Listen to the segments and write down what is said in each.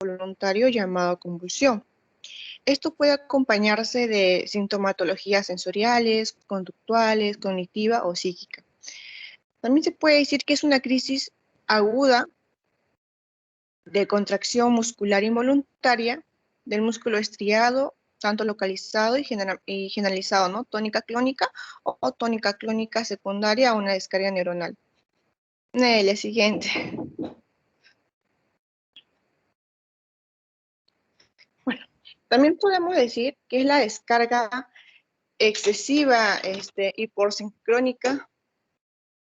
involuntario llamado convulsión. Esto puede acompañarse de sintomatologías sensoriales, conductuales, cognitiva o psíquica. También se puede decir que es una crisis aguda de contracción muscular involuntaria del músculo estriado, tanto localizado y generalizado, ¿no? Tónica clónica o tónica clónica secundaria a una descarga neuronal. La siguiente. Bueno, también podemos decir que es la descarga excesiva y por sincrónica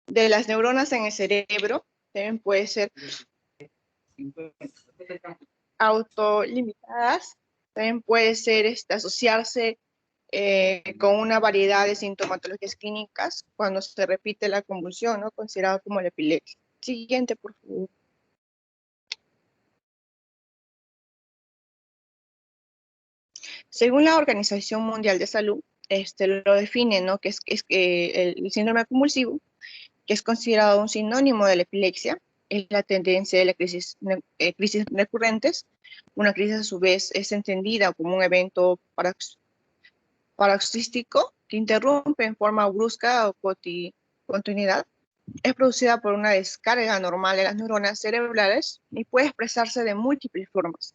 de las neuronas en el cerebro. También puede ser autolimitadas, también puede ser asociarse con una variedad de sintomatologías clínicas cuando se repite la convulsión, ¿no? Considerado como la epilepsia. Siguiente, por favor. Según la Organización Mundial de Salud, lo define, ¿no? Que es el síndrome convulsivo, que es considerado un sinónimo de la epilepsia, es la tendencia de las crisis recurrentes. Una crisis a su vez es entendida como un evento paroxístico que interrumpe en forma brusca o continuidad. Es producida por una descarga normal de las neuronas cerebrales y puede expresarse de múltiples formas,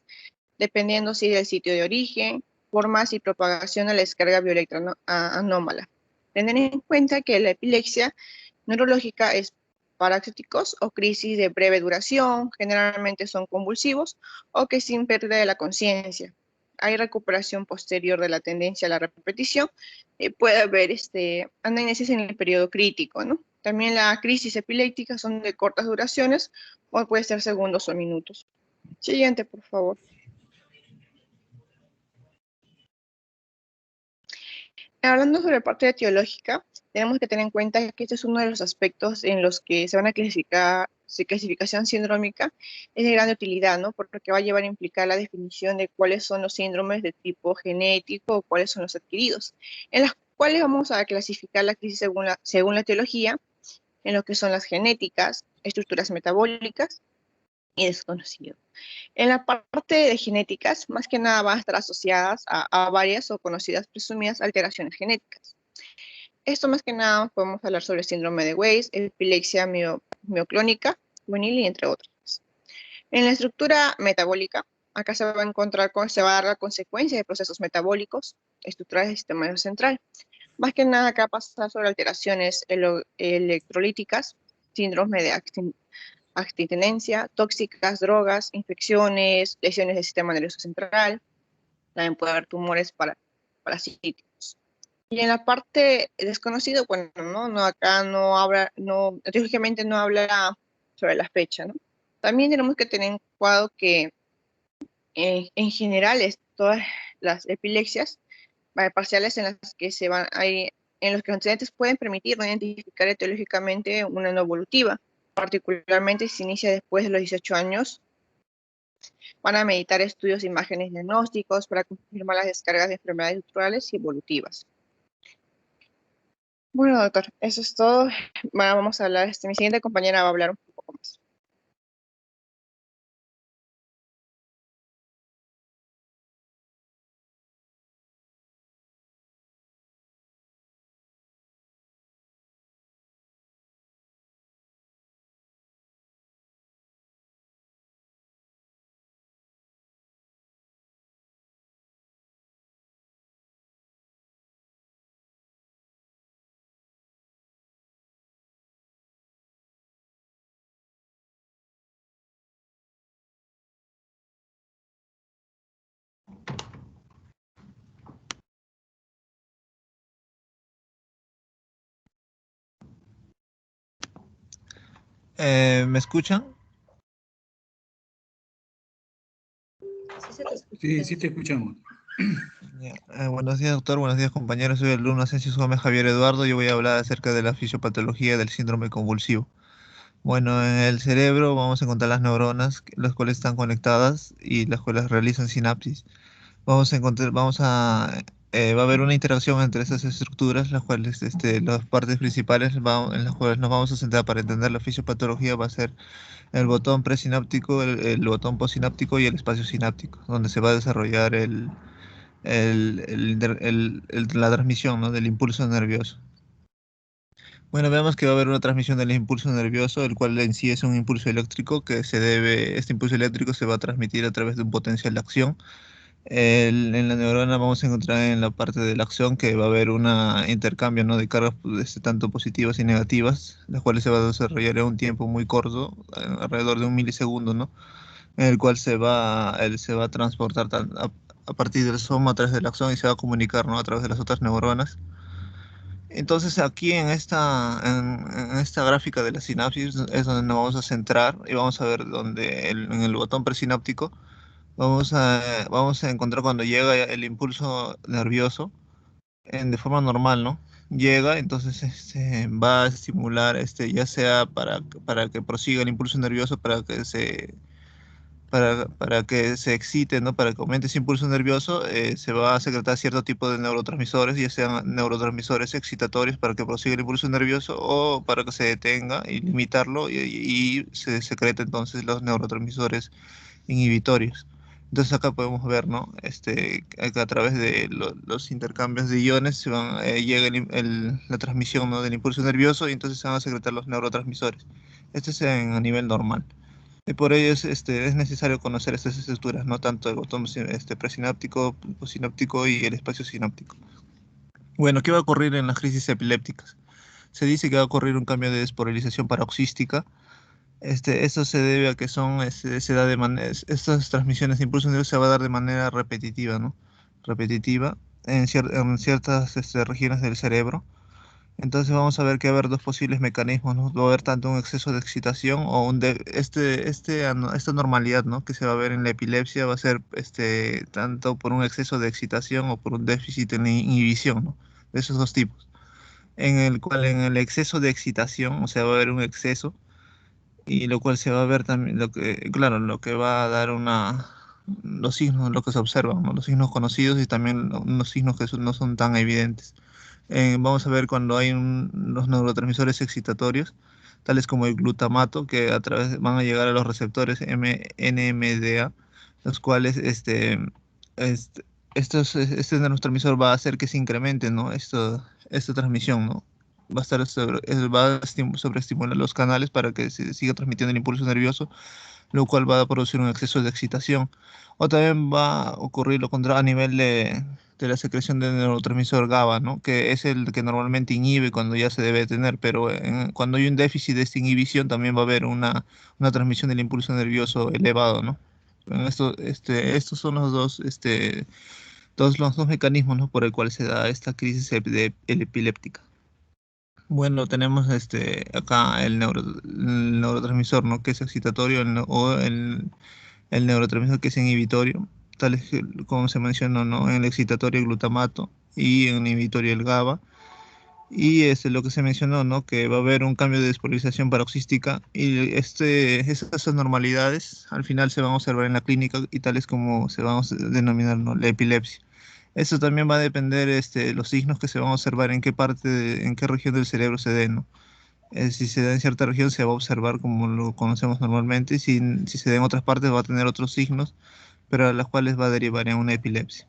dependiendo si del sitio de origen, formas y propagación de la descarga bioeléctrica anómala. Tener en cuenta que la epilepsia neurológica es paroxísticos o crisis de breve duración, generalmente son convulsivos o que sin pérdida de la conciencia. Hay recuperación posterior de la tendencia a la repetición, puede haber anamnesis en el periodo crítico, ¿no? También la crisis epiléptica son de cortas duraciones o puede ser segundos o minutos. Siguiente, por favor. Hablando sobre la parte etiológica, tenemos que tener en cuenta que este es uno de los aspectos en los que se van a clasificar, su clasificación sindrómica es de gran utilidad, ¿no? Porque va a llevar a implicar la definición de cuáles son los síndromes de tipo genético o cuáles son los adquiridos, en las cuales vamos a clasificar la crisis según la etiología, en lo que son las genéticas, estructuras metabólicas y desconocido. En la parte de genéticas, más que nada van a estar asociadas a varias o conocidas presumidas alteraciones genéticas. Esto más que nada podemos hablar sobre el síndrome de Weiss, epilepsia mioclónica, juvenil y entre otros. En la estructura metabólica, acá se va a encontrar se va a dar la consecuencia de procesos metabólicos estructurales del sistema nervioso central. Más que nada acá pasa sobre alteraciones electrolíticas, síndrome de abstinencia, tóxicas, drogas, infecciones, lesiones del sistema nervioso central, también puede haber tumores parasíticos. Y en la parte desconocido, bueno, no acá no habla, no, teóricamente no habla sobre la fecha, ¿no? También tenemos que tener en cuenta que en general todas las epilepsias parciales en las que en los que los estudiantes pueden permitir no identificar etiológicamente una no evolutiva, particularmente si se inicia después de los 18 años. Van a meditar estudios de imágenes diagnósticos para confirmar las descargas de enfermedades estructurales y evolutivas. Bueno, doctor, eso es todo. Vamos a hablar, mi siguiente compañera va a hablar un poco más. ¿Me escuchan? Sí, te escuchamos. Buenos días, doctor. Buenos días, compañeros. Soy el alumno Asensio Gómez Javier Eduardo. Yo voy a hablar acerca de la fisiopatología del síndrome convulsivo. Bueno, en el cerebro vamos a encontrar las neuronas, las cuales están conectadas y las cuales realizan sinapsis. Vamos a va a haber una interacción entre esas estructuras, las cuales, las partes principales en las cuales nos vamos a centrar para entender la fisiopatología va a ser el botón presináptico, el botón postsináptico y el espacio sináptico, donde se va a desarrollar la transmisión, ¿no?, del impulso nervioso. Bueno, veamos que va a haber una transmisión del impulso nervioso, el cual en sí es un impulso eléctrico este impulso eléctrico se va a transmitir a través de un potencial de acción. En la neurona vamos a encontrar en la parte de la acción que va a haber un intercambio, ¿no?, de cargas, pues, tanto positivas y negativas, las cuales se va a desarrollar en un tiempo muy corto, alrededor de un milisegundo, ¿no?, en el cual se va a transportar a partir del soma a través de la acción y se va a comunicar, ¿no?, a través de las otras neuronas. Entonces aquí en esta gráfica de la sinapsis es donde nos vamos a centrar y vamos a ver donde en el botón presináptico vamos a encontrar cuando llega el impulso nervioso de forma normal, ¿no? Llega, entonces va a estimular, ya sea para que prosiga el impulso nervioso, para que se excite, ¿no? Para que aumente ese impulso nervioso, se va a secretar cierto tipo de neurotransmisores, ya sean neurotransmisores excitatorios para que prosiga el impulso nervioso o para que se detenga y limitarlo y se secreta entonces los neurotransmisores inhibitorios. Entonces acá podemos ver, ¿no? Que a través de los intercambios de iones llega la transmisión, ¿no?, del impulso nervioso y entonces se van a secretar los neurotransmisores. Este es a nivel normal. Y por ello es necesario conocer estas estructuras, no tanto el botón presináptico, postsináptico y el espacio sináptico. Bueno, ¿qué va a ocurrir en las crisis epilépticas? Se dice que va a ocurrir un cambio de despolarización paroxística. Esto se debe a que se da estas transmisiones de impulso nervioso se va a dar de manera repetitiva, ¿no? Repetitiva en ciertas regiones del cerebro. Entonces vamos a ver que va a haber dos posibles mecanismos, ¿no? Va a haber tanto un exceso de excitación o esta normalidad, ¿no?, que se va a ver en la epilepsia va a ser tanto por un exceso de excitación o por un déficit en inhibición, ¿no? De esos dos tipos. En el cual en el exceso de excitación, o sea, va a haber un exceso y lo cual se va a ver también, claro, lo que va a dar los signos, lo que se observan, ¿no?, los signos conocidos y también unos signos que no son tan evidentes. Vamos a ver cuando hay los neurotransmisores excitatorios, tales como el glutamato, que van a llegar a los receptores NMDA, los cuales este neurotransmisor va a hacer que se incremente, ¿no?, esta transmisión, ¿no? Va a sobreestimular los canales para que se siga transmitiendo el impulso nervioso, lo cual va a producir un exceso de excitación. O también va a ocurrir lo contrario a nivel de la secreción del neurotransmisor GABA, ¿no?, que es el que normalmente inhibe cuando ya se debe tener, pero cuando hay un déficit de esta inhibición también va a haber una transmisión del impulso nervioso elevado, ¿no? Estos son los dos mecanismos, ¿no?, por el cual se da esta crisis epiléptica. Bueno, tenemos acá el neurotransmisor, ¿no?, que es excitatorio, el neurotransmisor que es inhibitorio, tales como se mencionó, ¿no?, en el excitatorio el glutamato y en el inhibitorio el GABA. Y lo que se mencionó, ¿no?, que va a haber un cambio de despolarización paroxística y esas anormalidades al final se van a observar en la clínica y tales como se van a denominar, ¿no?, la epilepsia. Eso también va a depender los signos que se van a observar en qué en qué región del cerebro se den, ¿no? Si se da en cierta región se va a observar como lo conocemos normalmente, y si se da en otras partes va a tener otros signos, pero a las cuales va a derivar en una epilepsia.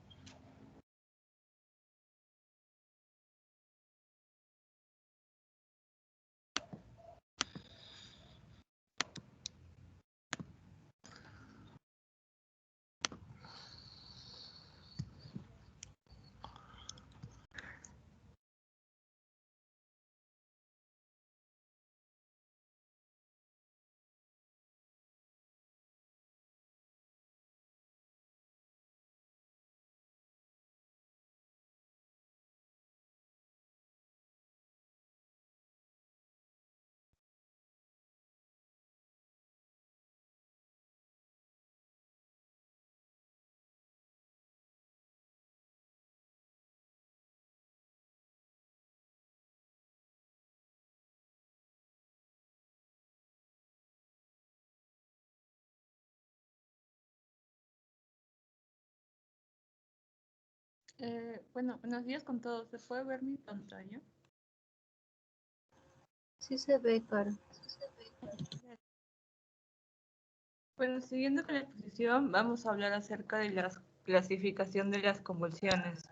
Bueno, buenos días con todos. ¿Se puede ver mi pantalla? Sí se ve, Caro. Bueno, siguiendo con la exposición, vamos a hablar acerca de la clasificación de las convulsiones.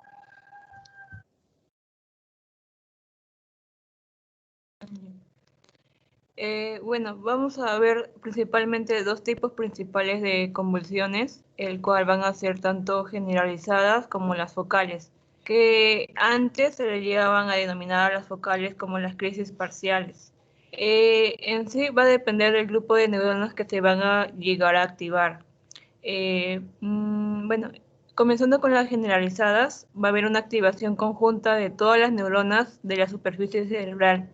Bueno, vamos a ver principalmente dos tipos principales de convulsiones, el cual van a ser tanto generalizadas como las focales, que antes se le llegaban a denominar a las focales como las crisis parciales. En sí va a depender del grupo de neuronas que se van a llegar a activar. Bueno, comenzando con las generalizadas, va a haber una activación conjunta de todas las neuronas de la superficie cerebral.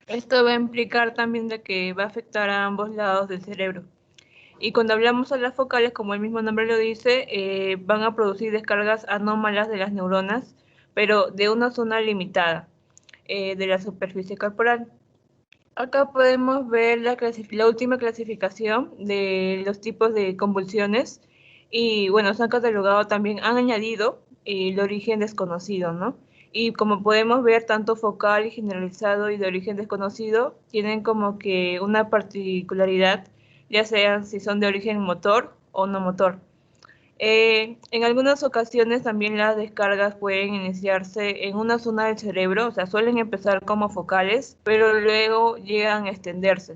Esto va a implicar también de que va a afectar a ambos lados del cerebro. Y cuando hablamos de las focales, como el mismo nombre lo dice, van a producir descargas anómalas de las neuronas, pero de una zona limitada de la superficie corporal. Acá podemos ver la última clasificación de los tipos de convulsiones y bueno, se han catalogado también, han añadido el origen desconocido, ¿no? Y como podemos ver, tanto focal y generalizado y de origen desconocido tienen como que una particularidad, ya sean si son de origen motor o no motor. En algunas ocasiones también las descargas pueden iniciarse en una zona del cerebro, o sea, suelen empezar como focales, pero luego llegan a extenderse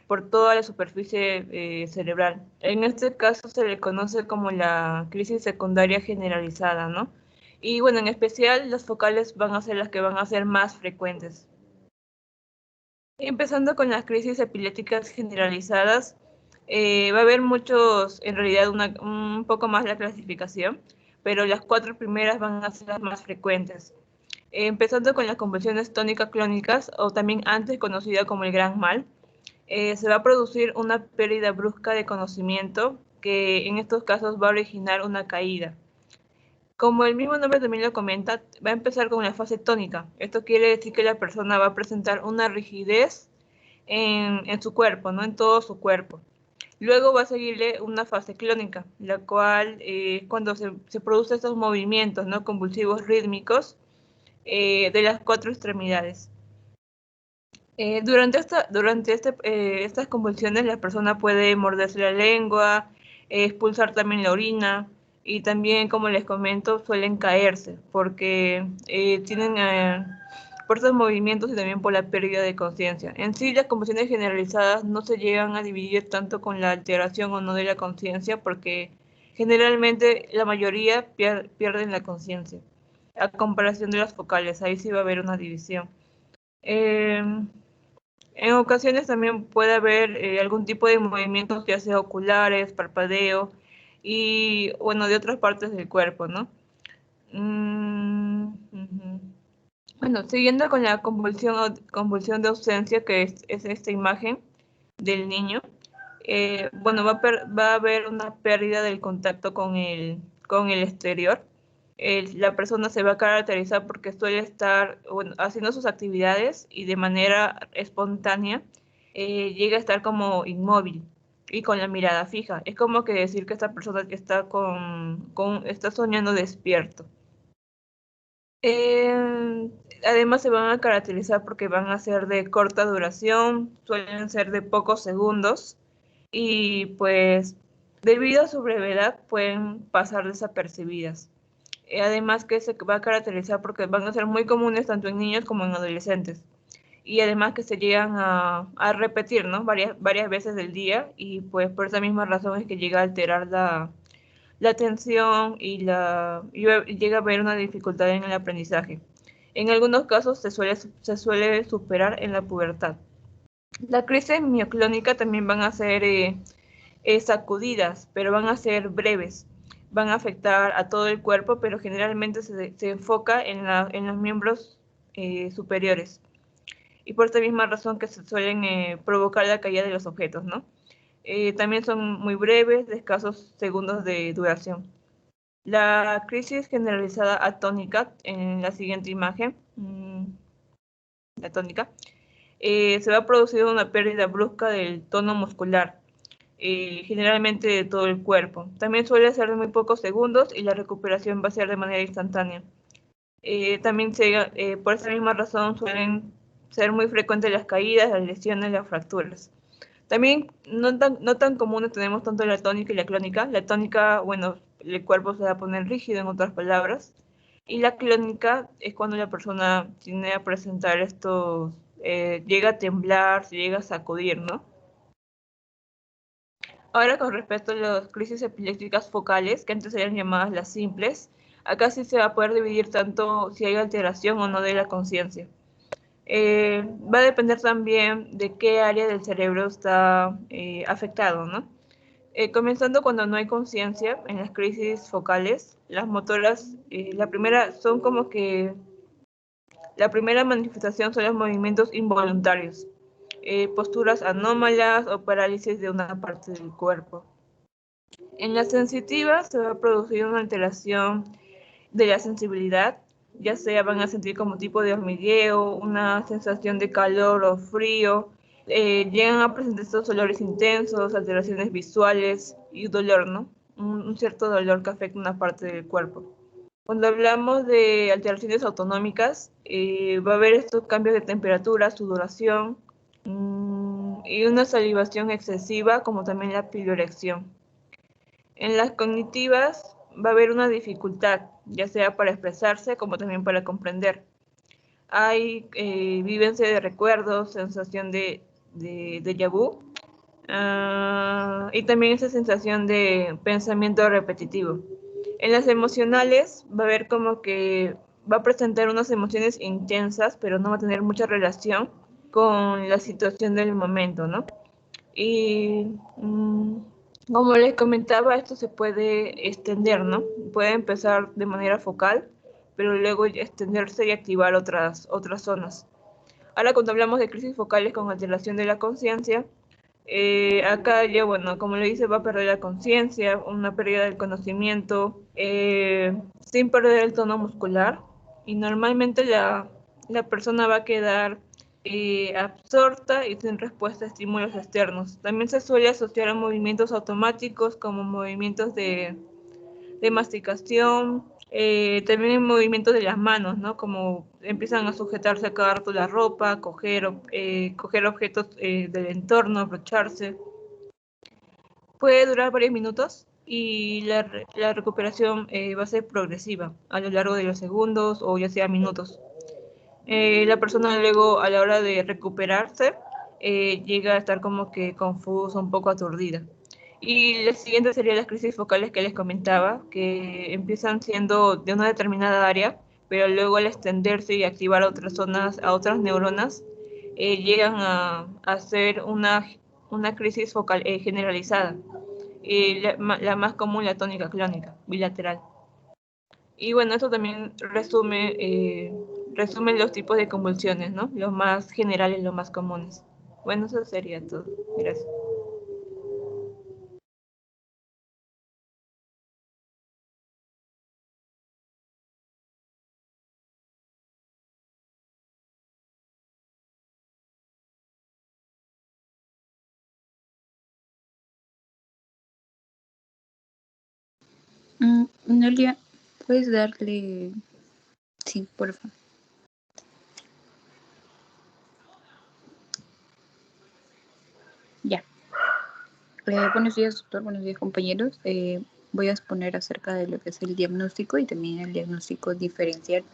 por toda la superficie cerebral. En este caso se le conoce como la crisis secundaria generalizada, ¿no? Y bueno, en especial las focales van a ser las que van a ser más frecuentes. Empezando con las crisis epilépticas generalizadas, va a haber muchos, en realidad un poco más la clasificación, pero las 4 primeras van a ser las más frecuentes. Empezando con las convulsiones tónicas clónicas, o también antes conocida como el gran mal, se va a producir una pérdida brusca de conocimiento que en estos casos va a originar una caída. Como el mismo nombre también lo comenta, va a empezar con la fase tónica. Esto quiere decir que la persona va a presentar una rigidez en su cuerpo, ¿no? En todo su cuerpo. Luego va a seguirle una fase clónica, la cual cuando se producen estos movimientos, ¿no? Convulsivos rítmicos de las 4 extremidades. Durante estas convulsiones la persona puede morderse la lengua, expulsar también la orina y también, como les comento, suelen caerse porque tienen por estos movimientos y también por la pérdida de conciencia. En sí, las convulsiones generalizadas no se llegan a dividir tanto con la alteración o no de la conciencia porque generalmente la mayoría pierden la conciencia. A comparación de las focales, ahí sí va a haber una división. En ocasiones también puede haber algún tipo de movimientos, ya sea oculares, parpadeo y, bueno, de otras partes del cuerpo, ¿no? Bueno, siguiendo con la convulsión de ausencia, que es esta imagen del niño, bueno, va a haber una pérdida del contacto con el exterior. La persona se va a caracterizar porque suele estar, bueno, haciendo sus actividades y de manera espontánea llega a estar como inmóvil y con la mirada fija. Es como que decir que esta persona está está soñando despierto. Además se van a caracterizar porque van a ser de corta duración, suelen ser de pocos segundos y pues debido a su brevedad pueden pasar desapercibidas. Además que se va a caracterizar porque van a ser muy comunes tanto en niños como en adolescentes. Y además que se llegan a repetir, ¿no? Varias veces del día y pues por esa misma razón es que llega a alterar la atención y llega a haber una dificultad en el aprendizaje. En algunos casos se suele superar en la pubertad. La crisis mioclónica también van a ser sacudidas, pero van a ser breves. Van a afectar a todo el cuerpo, pero generalmente se enfoca en los miembros superiores. Y por esta misma razón que se suelen provocar la caída de los objetos, ¿no? También son muy breves, de escasos segundos de duración. La crisis generalizada atónica, en la siguiente imagen, la tónica, se va a producir una pérdida brusca del tono muscular, generalmente de todo el cuerpo. También suele ser de muy pocos segundos y la recuperación va a ser de manera instantánea. También por esa misma razón suelen ser muy frecuentes las caídas, las lesiones, las fracturas. También no tan comunes tenemos tanto la tónica y la clónica. La tónica, bueno, el cuerpo se va a poner rígido, en otras palabras. Y la clónica es cuando la persona tiene a presentar estos, llega a temblar, se llega a sacudir, ¿no? Ahora con respecto a las crisis epilépticas focales, que antes eran llamadas las simples, acá sí se va a poder dividir tanto si hay alteración o no de la conciencia. Va a depender también de qué área del cerebro está afectado, ¿no? Comenzando cuando no hay conciencia en las crisis focales, las motoras, la primera manifestación son los movimientos involuntarios, posturas anómalas o parálisis de una parte del cuerpo. En las sensitivas se va a producir una alteración de la sensibilidad, ya sea van a sentir como tipo de hormigueo, una sensación de calor o frío, llegan a presentar estos olores intensos, alteraciones visuales y dolor, ¿no? Un cierto dolor que afecta una parte del cuerpo. Cuando hablamos de alteraciones autonómicas, va a haber estos cambios de temperatura, sudoración y una salivación excesiva, como también la piloerección. En las cognitivas va a haber una dificultad, ya sea para expresarse como también para comprender. Hay vivencia de recuerdos, sensación de déjà vu, y también esa sensación de pensamiento repetitivo. En las emocionales va a haber como que va a presentar unas emociones intensas, pero no va a tener mucha relación con la situación del momento, ¿no? Y como les comentaba, esto se puede extender, ¿no? Puede empezar de manera focal, pero luego extenderse y activar otras zonas. Ahora, cuando hablamos de crisis focales con alteración de la conciencia, acá ya, bueno, como le dice, va a perder la conciencia, una pérdida del conocimiento, sin perder el tono muscular, y normalmente la persona va a quedar absorta y sin respuesta a estímulos externos. También se suele asociar a movimientos automáticos como movimientos de masticación, también movimientos de las manos, ¿no? Como empiezan a sujetarse a cada rato la ropa, coger objetos del entorno, abrocharse. Puede durar varios minutos y la recuperación va a ser progresiva a lo largo de los segundos o ya sea minutos. La persona luego a la hora de recuperarse llega a estar como que confusa, un poco aturdida. Y la siguiente sería las crisis focales que les comentaba, que empiezan siendo de una determinada área, pero luego al extenderse y activar otras zonas, a otras neuronas, llegan a hacer una crisis focal generalizada. La más común, la tónica clónica, bilateral. Y bueno, esto también resume los tipos de convulsiones, ¿no? Los más generales, los más comunes. Bueno, eso sería todo. Gracias. Noelia, ¿puedes darle? Sí, por favor. Ya. Buenos días, doctor. Buenos días, compañeros. Voy a exponer acerca de lo que es el diagnóstico y también el diagnóstico diferencial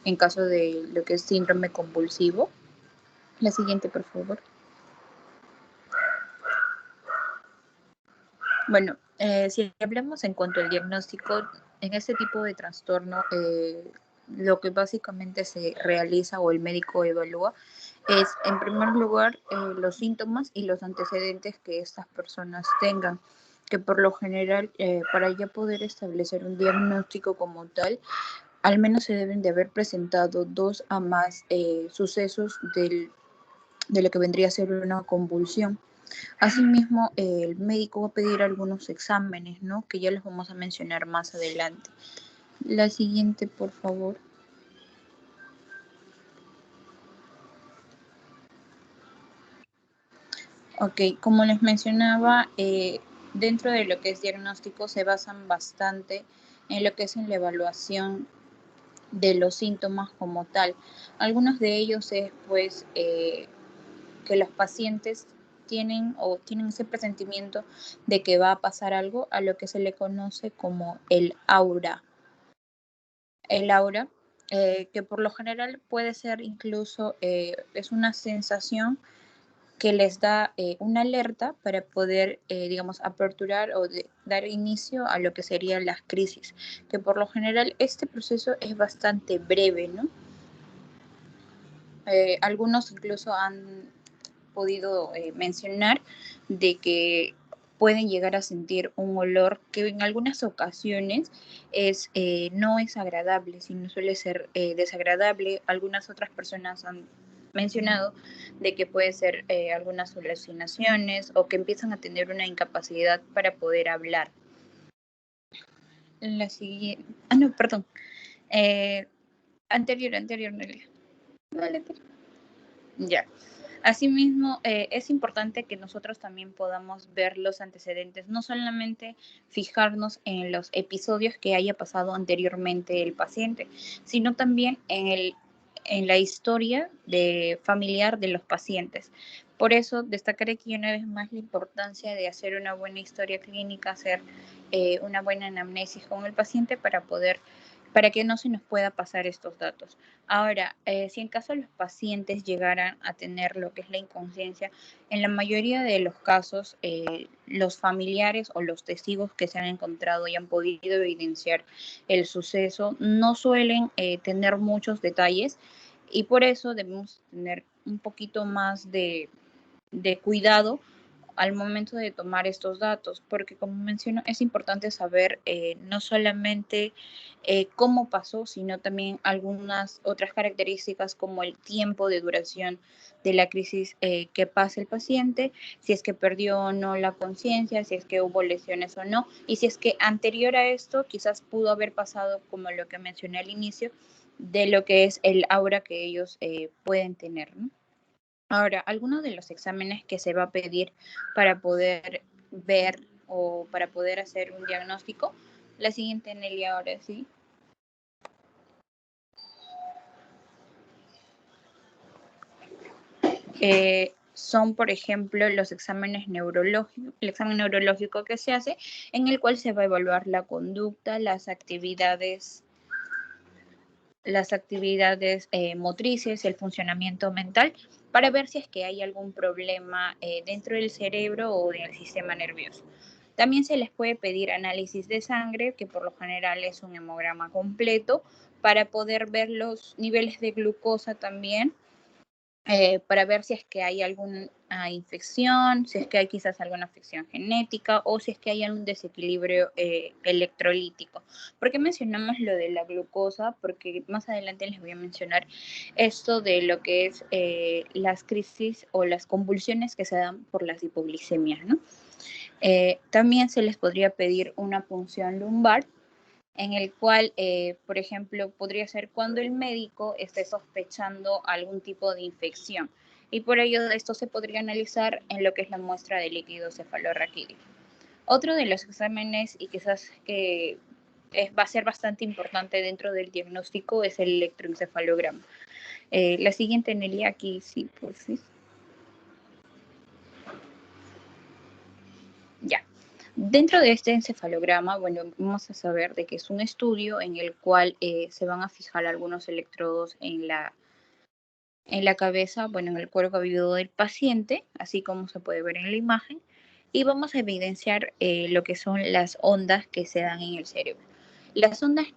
en caso de lo que es síndrome convulsivo. La siguiente, por favor. Bueno, si hablamos en cuanto al diagnóstico, en este tipo de trastorno, lo que básicamente se realiza o el médico evalúa es, en primer lugar, los síntomas y los antecedentes que estas personas tengan, que por lo general, para ya poder establecer un diagnóstico como tal, al menos se deben de haber presentado 2 a más sucesos de lo que vendría a ser una convulsión. Asimismo, el médico va a pedir algunos exámenes, ¿no? Que ya los vamos a mencionar más adelante. La siguiente, por favor. Ok, como les mencionaba, dentro de lo que es diagnóstico se basan bastante en lo que es en la evaluación de los síntomas como tal. Algunos de ellos es pues que los pacientes tienen ese presentimiento de que va a pasar algo, a lo que se le conoce como el aura. El aura, que por lo general puede ser incluso, es una sensación que les da una alerta para poder, digamos, aperturar o dar inicio a lo que serían las crisis, que por lo general este proceso es bastante breve, ¿no? Algunos incluso han podido mencionar de que pueden llegar a sentir un olor que en algunas ocasiones no es agradable, sino suele ser desagradable. Algunas otras personas han mencionado de que puede ser algunas alucinaciones o que empiezan a tener una incapacidad para poder hablar. La siguiente, no, perdón. Anterior, Nelia. Vale, ya. Asimismo, es importante que nosotros también podamos ver los antecedentes, no solamente fijarnos en los episodios que haya pasado anteriormente el paciente, sino también en la historia familiar de los pacientes. Por eso, destacar aquí una vez más la importancia de hacer una buena historia clínica, hacer una buena anamnesis con el paciente para que no se nos pueda pasar estos datos. Ahora, si en caso los pacientes llegaran a tener lo que es la inconsciencia, en la mayoría de los casos, los familiares o los testigos que se han encontrado y han podido evidenciar el suceso no suelen tener muchos detalles y por eso debemos tener un poquito más de cuidado al momento de tomar estos datos, porque como menciono, es importante saber no solamente cómo pasó, sino también algunas otras características como el tiempo de duración de la crisis que pasa el paciente, si es que perdió o no la conciencia, si es que hubo lesiones o no, y si es que anterior a esto quizás pudo haber pasado, como lo que mencioné al inicio, de lo que es el aura que ellos pueden tener, ¿no? Ahora, algunos de los exámenes que se va a pedir para poder ver o para poder hacer un diagnóstico, la siguiente, Nelly, ahora sí. Son, por ejemplo, los exámenes neurológicos, el examen neurológico que se hace, en el cual se va a evaluar la conducta, las actividades motrices, el funcionamiento mental, para ver si es que hay algún problema dentro del cerebro o del sistema nervioso. También se les puede pedir análisis de sangre, que por lo general es un hemograma completo, para poder ver los niveles de glucosa también, para ver si es que hay alguna infección, si es que hay quizás alguna afección genética o si es que hay algún desequilibrio electrolítico. ¿Por qué mencionamos lo de la glucosa? Porque más adelante les voy a mencionar esto de lo que es las crisis o las convulsiones que se dan por las hipoglicemias, ¿no? También se les podría pedir una punción lumbar, en el cual, por ejemplo, podría ser cuando el médico esté sospechando algún tipo de infección. Y por ello esto se podría analizar en lo que es la muestra de líquido cefalorraquídeo. Otro de los exámenes, y quizás que va a ser bastante importante dentro del diagnóstico, es el electroencefalograma. La siguiente, Nelly, aquí sí, por sí. Ya. Dentro de este encefalograma, bueno, vamos a saber de que es un estudio en el cual se van a fijar algunos electrodos en la cabeza, bueno, en el cuero cabelludo del paciente, así como se puede ver en la imagen, y vamos a evidenciar lo que son las ondas que se dan en el cerebro. Las ondas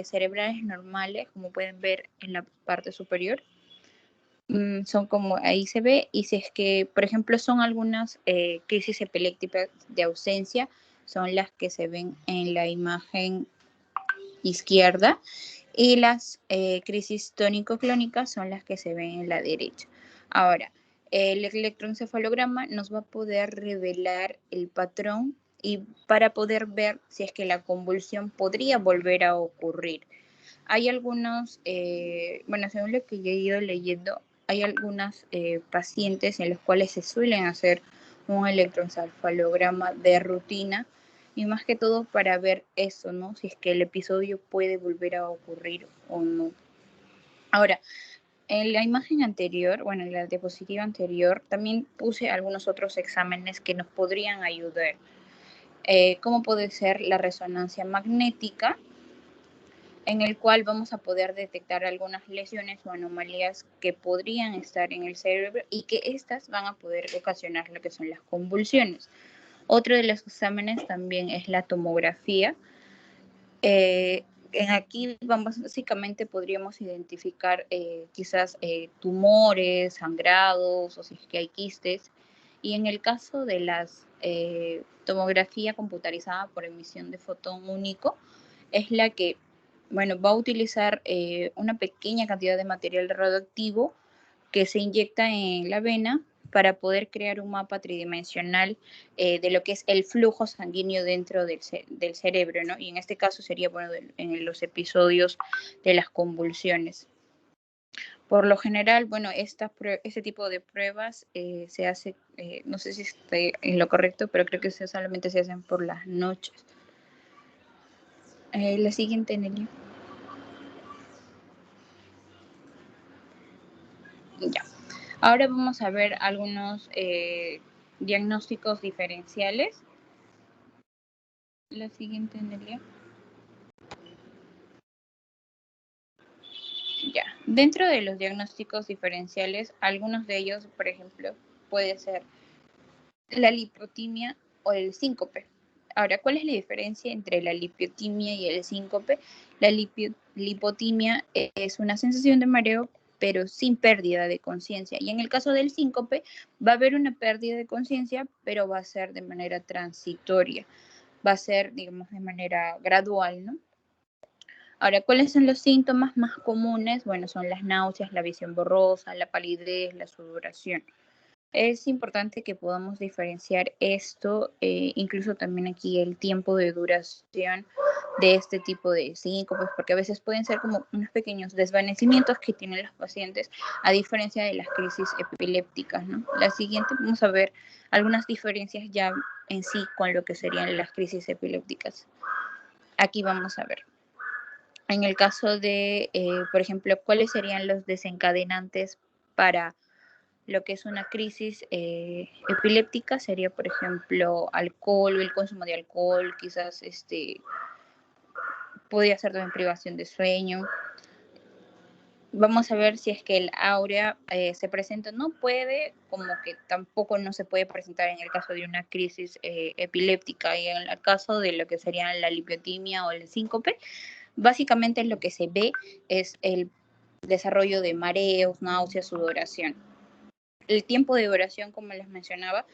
cerebrales normales, como pueden ver en la parte superior, son como ahí se ve, y si es que, por ejemplo, son algunas crisis epilépticas de ausencia, son las que se ven en la imagen izquierda, y las crisis tónico-clónicas son las que se ven en la derecha. Ahora, el electroencefalograma nos va a poder revelar el patrón y para poder ver si es que la convulsión podría volver a ocurrir. Hay algunos, bueno, según lo que yo he ido leyendo, hay algunas pacientes en los cuales se suelen hacer un electroencefalograma de rutina, y más que todo para ver eso, ¿no? Si es que el episodio puede volver a ocurrir o no. Ahora, en la imagen anterior, bueno, en la diapositiva anterior, también puse algunos otros exámenes que nos podrían ayudar, como puede ser la resonancia magnética, en el cual vamos a poder detectar algunas lesiones o anomalías que podrían estar en el cerebro y que estas van a poder ocasionar lo que son las convulsiones. Otro de los exámenes también es la tomografía. Aquí básicamente podríamos identificar quizás tumores, sangrados o si es que hay quistes. Y en el caso de las tomografía computarizada por emisión de fotón único, es la que, bueno, va a utilizar una pequeña cantidad de material radioactivo que se inyecta en la vena para poder crear un mapa tridimensional de lo que es el flujo sanguíneo dentro del cerebro, ¿no? Y en este caso sería, bueno, en los episodios de las convulsiones. Por lo general, bueno, este tipo de pruebas se hace, no sé si estoy en lo correcto, pero creo que solamente se hacen por las noches. La siguiente, Nelly. Ya. Ahora vamos a ver algunos diagnósticos diferenciales. La siguiente, Nelia. Ya. Dentro de los diagnósticos diferenciales, algunos de ellos, por ejemplo, puede ser la lipotimia o el síncope. Ahora, ¿cuál es la diferencia entre la lipotimia y el síncope? La lipotimia es una sensación de mareo, pero sin pérdida de conciencia. Y en el caso del síncope, va a haber una pérdida de conciencia, pero va a ser de manera transitoria. Va a ser, digamos, de manera gradual, ¿no? Ahora, ¿cuáles son los síntomas más comunes? Bueno, son las náuseas, la visión borrosa, la palidez, la sudoración. Es importante que podamos diferenciar esto, incluso también aquí el tiempo de duración de este tipo de síncopes, porque a veces pueden ser como unos pequeños desvanecimientos que tienen los pacientes, a diferencia de las crisis epilépticas, ¿no? La siguiente, vamos a ver algunas diferencias ya en sí con lo que serían las crisis epilépticas. Aquí vamos a ver. En el caso de, por ejemplo, ¿cuáles serían los desencadenantes para lo que es una crisis epiléptica? Sería, por ejemplo, alcohol, el consumo de alcohol, quizás podría ser también privación de sueño. Vamos a ver si es que el áurea se presenta, no puede, como que tampoco no se puede presentar en el caso de una crisis epiléptica. Y en el caso de lo que serían la lipotimia o el síncope, básicamente lo que se ve es el desarrollo de mareos, náuseas, sudoración. El tiempo de duración, como les mencionaba,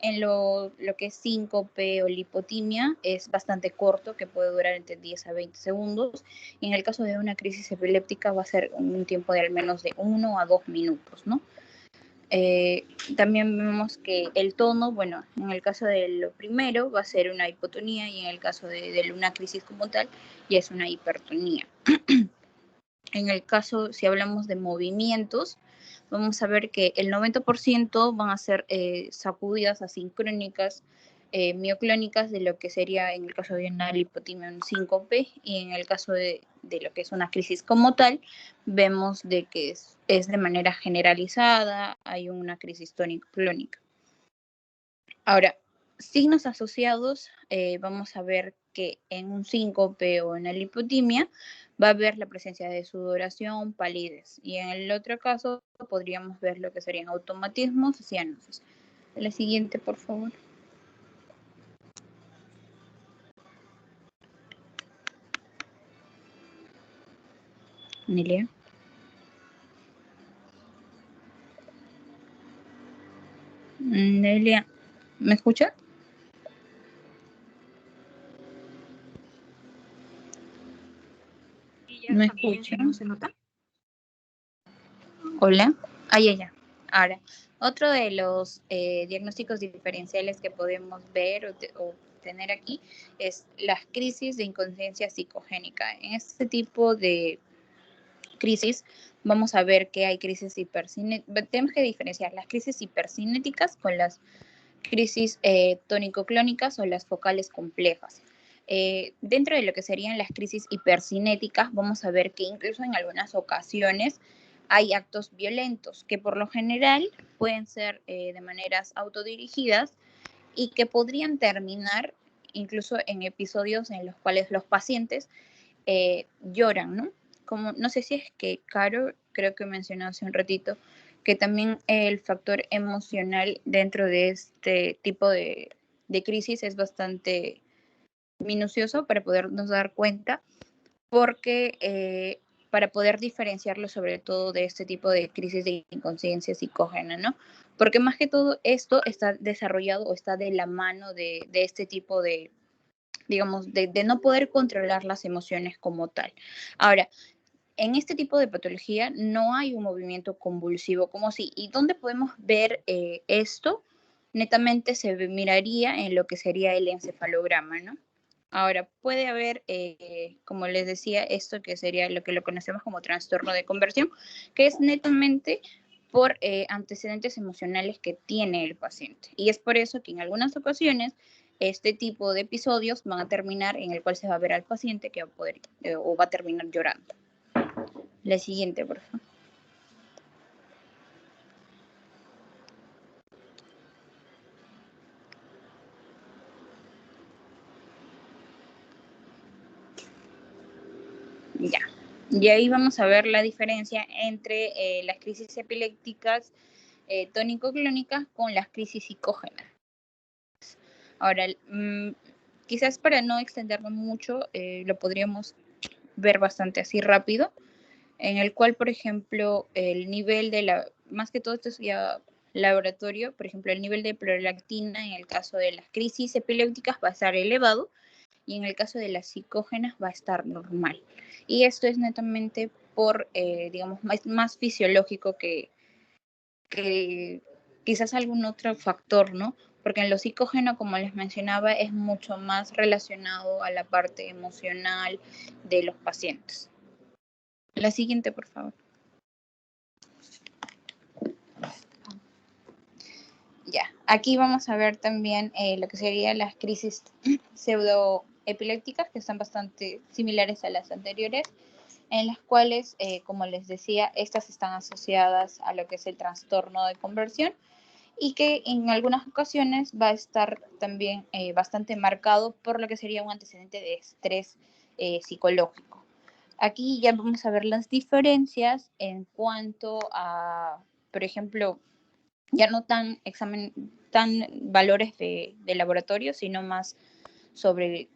en lo que es síncope o lipotimia es bastante corto, que puede durar entre 10 a 20 segundos. Y en el caso de una crisis epiléptica va a ser un tiempo de al menos de 1 a 2 minutos, ¿no? También vemos que el tono, bueno, en el caso de lo primero va a ser una hipotonía y en el caso de una crisis como tal ya es una hipertonía. En el caso, si hablamos de movimientos, vamos a ver que el 90% van a ser sacudidas asincrónicas, mioclónicas, de lo que sería en el caso de una lipotimia, un síncope, y en el caso de lo que es una crisis como tal, vemos de que es de manera generalizada, hay una crisis tónico-clónica. Ahora, signos asociados, vamos a ver que en un síncope o en la lipotimia va a haber la presencia de sudoración, palidez. Y en el otro caso podríamos ver lo que serían automatismos y cianosis. La siguiente, por favor. Nelia. Nelia, ¿me escuchas? ¿Me escuchas? ¿No se nota? Hola. Ya. Ahora, otro de los diagnósticos diferenciales que podemos ver o tener aquí es las crisis de inconsciencia psicogénica. En este tipo de crisis vamos a ver que hay crisis hipercinéticas. Tenemos que diferenciar las crisis hipercinéticas con las crisis tónico-clónicas o las focales complejas. Dentro de lo que serían las crisis hipercinéticas, vamos a ver que incluso en algunas ocasiones hay actos violentos que por lo general pueden ser de maneras autodirigidas y que podrían terminar incluso en episodios en los cuales los pacientes lloran, ¿no? Como, no sé si es que Caro, creo que mencionó hace un ratito, que también el factor emocional dentro de este tipo de crisis es bastante minucioso para podernos dar cuenta, porque para poder diferenciarlo sobre todo de este tipo de crisis de inconsciencia psicógena, ¿no? Porque más que todo esto está desarrollado o está de la mano de este tipo de, digamos, de no poder controlar las emociones como tal. Ahora, en este tipo de patología no hay un movimiento convulsivo como si. ¿Y dónde podemos ver esto? Netamente se miraría en lo que sería el encefalograma, ¿no? Ahora, puede haber, como les decía, esto que sería lo que lo conocemos como trastorno de conversión, que es netamente por antecedentes emocionales que tiene el paciente. Y es por eso que en algunas ocasiones este tipo de episodios van a terminar en el cual se va a ver al paciente que va a poder o va a terminar llorando. La siguiente, por favor. Ya. Y ahí vamos a ver la diferencia entre las crisis epilépticas tónico-clónicas con las crisis psicógenas. Ahora, quizás para no extenderlo mucho, lo podríamos ver bastante así rápido, en el cual, por ejemplo, el nivel de la, más que todo esto es ya laboratorio, por ejemplo, el nivel de prolactina en el caso de las crisis epilépticas va a estar elevado y en el caso de las psicógenas va a estar normal. Y esto es netamente por, digamos, más fisiológico que quizás algún otro factor, ¿no? Porque en lo psicógeno, como les mencionaba, es mucho más relacionado a la parte emocional de los pacientes. La siguiente, por favor. Ya, aquí vamos a ver también lo que serían las crisis pseudoepilépticas, que son bastante similares a las anteriores, en las cuales, como les decía, estas están asociadas a lo que es el trastorno de conversión y que en algunas ocasiones va a estar también bastante marcado por lo que sería un antecedente de estrés psicológico. Aquí ya vamos a ver las diferencias en cuanto a, por ejemplo, ya no tan valores de laboratorio, sino más sobre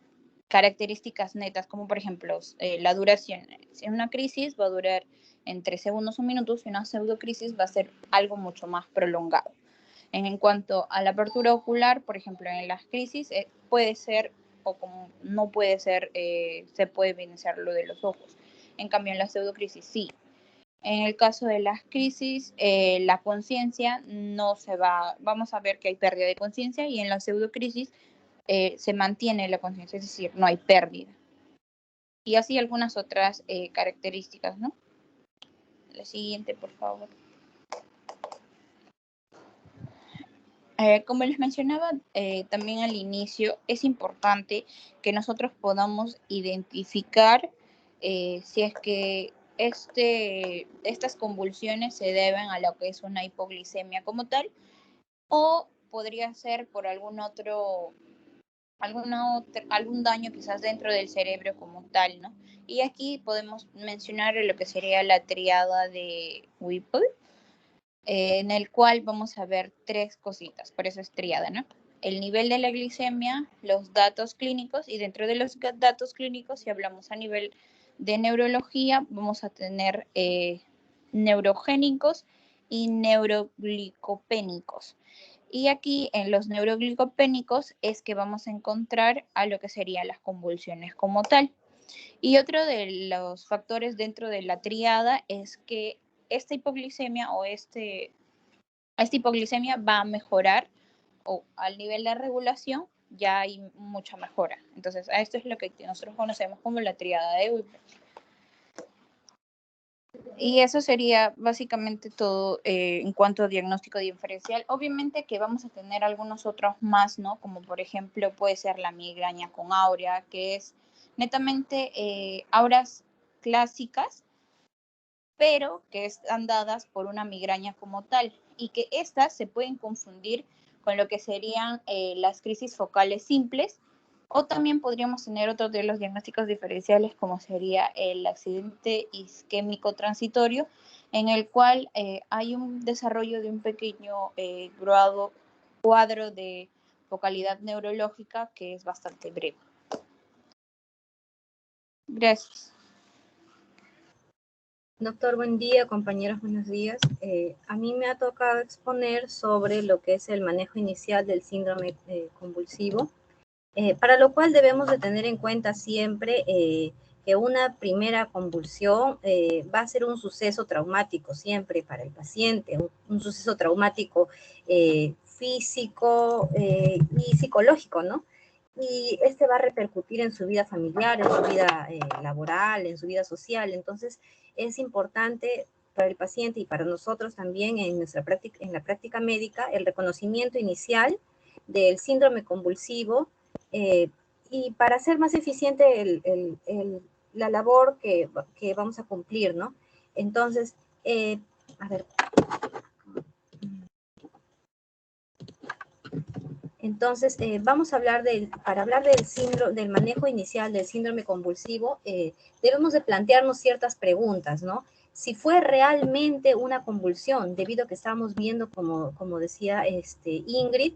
características netas, como por ejemplo la duración. Si una crisis va a durar entre segundos o minutos y una pseudocrisis va a ser algo mucho más prolongado. En cuanto a la apertura ocular, por ejemplo, en las crisis puede ser o como no puede ser, se puede evidenciar lo de los ojos. En cambio, en la pseudocrisis sí. En el caso de las crisis, la conciencia no se va, vamos a ver que hay pérdida de conciencia y en la pseudocrisis se mantiene la conciencia, es decir, no hay pérdida. Y así algunas otras características, ¿no? La siguiente, por favor. Como les mencionaba también al inicio, es importante que nosotros podamos identificar si es que estas convulsiones se deben a lo que es una hipoglicemia como tal o podría ser por algún daño quizás dentro del cerebro como tal, ¿no? Y aquí podemos mencionar lo que sería la triada de Whipple, en el cual vamos a ver tres cositas, por eso es triada, ¿no? El nivel de la glicemia, los datos clínicos y dentro de los datos clínicos, si hablamos a nivel de neurología, vamos a tener neurogénicos y neuroglicopénicos. Y aquí en los neuroglicopénicos es que vamos a encontrar a lo que serían las convulsiones como tal. Y otro de los factores dentro de la triada es que esta hipoglicemia o esta hipoglicemia va a mejorar o al nivel de regulación ya hay mucha mejora. Entonces, a esto es lo que nosotros conocemos como la triada de Whipple. Y eso sería básicamente todo en cuanto a diagnóstico diferencial. Obviamente que vamos a tener algunos otros más, ¿no? Como por ejemplo puede ser la migraña con aura, que es netamente auras clásicas, pero que están dadas por una migraña como tal, y que estas se pueden confundir con lo que serían las crisis focales simples, o también podríamos tener otros de los diagnósticos diferenciales, como sería el accidente isquémico transitorio, en el cual hay un desarrollo de un pequeño cuadro de focalidad neurológica que es bastante breve. Gracias. Doctor, buen día, compañeros, buenos días. A mí me ha tocado exponer sobre lo que es el manejo inicial del síndrome convulsivo, para lo cual debemos de tener en cuenta siempre que una primera convulsión va a ser un suceso traumático siempre para el paciente, un suceso traumático físico y psicológico, ¿no? Y este va a repercutir en su vida familiar, en su vida laboral, en su vida social. Entonces, es importante para el paciente y para nosotros también en nuestra práctica, en la práctica médica, el reconocimiento inicial del síndrome convulsivo y para hacer más eficiente la labor que vamos a cumplir, ¿no? Entonces, a ver. Entonces, vamos a hablar para hablar del manejo inicial del síndrome convulsivo, debemos de plantearnos ciertas preguntas, ¿no? Si fue realmente una convulsión, debido a que estamos viendo, como decía Ingrid,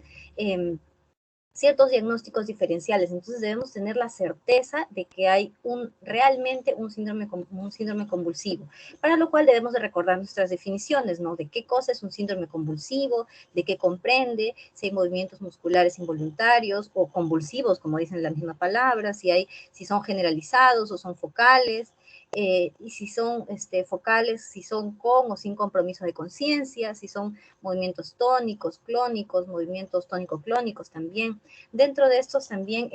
ciertos diagnósticos diferenciales. Entonces debemos tener la certeza de que hay realmente un síndrome convulsivo, para lo cual debemos de recordar nuestras definiciones, ¿no? De qué cosa es un síndrome convulsivo, de qué comprende, si hay movimientos musculares involuntarios o convulsivos, como dicen la misma palabra, si son generalizados o son focales, y si son focales, si son con o sin compromiso de conciencia, si son movimientos tónicos, clónicos, movimientos tónico-clónicos también. Dentro de estos también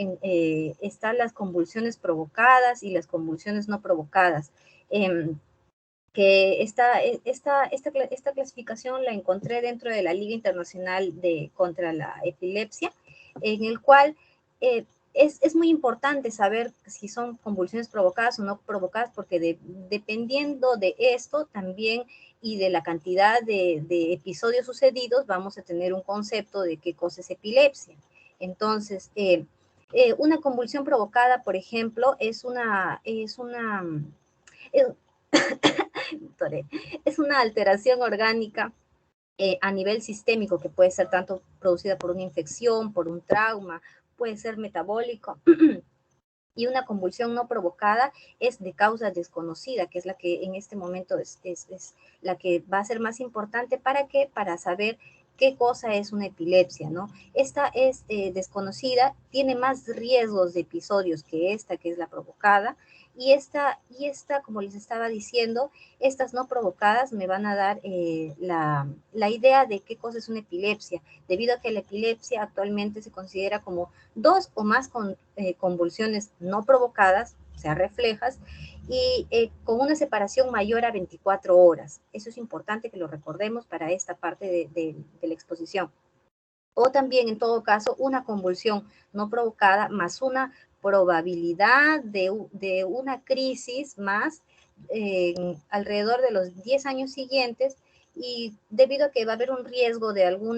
están las convulsiones provocadas y las convulsiones no provocadas. Que esta clasificación la encontré dentro de la Liga Internacional contra la Epilepsia, en el cual es muy importante saber si son convulsiones provocadas o no provocadas, porque dependiendo de esto también y de la cantidad de episodios sucedidos, vamos a tener un concepto de qué cosa es epilepsia. Entonces, una convulsión provocada, por ejemplo, es una alteración orgánica a nivel sistémico, que puede ser tanto producida por una infección, por un trauma, puede ser metabólico. Y una convulsión no provocada es de causa desconocida, que es la que en este momento es la que va a ser más importante. ¿Para qué? Para saber qué cosa es una epilepsia, ¿no? Esta es desconocida, tiene más riesgos de episodios que esta, que es la provocada, y esta, como les estaba diciendo, estas no provocadas me van a dar la idea de qué cosa es una epilepsia, debido a que la epilepsia actualmente se considera como 2 o más convulsiones no provocadas, o sea, reflejas, y con una separación mayor a 24 horas. Eso es importante que lo recordemos para esta parte de la exposición. O también, en todo caso, una convulsión no provocada más una probabilidad de una crisis más alrededor de los 10 años siguientes, y debido a que va a haber un riesgo de un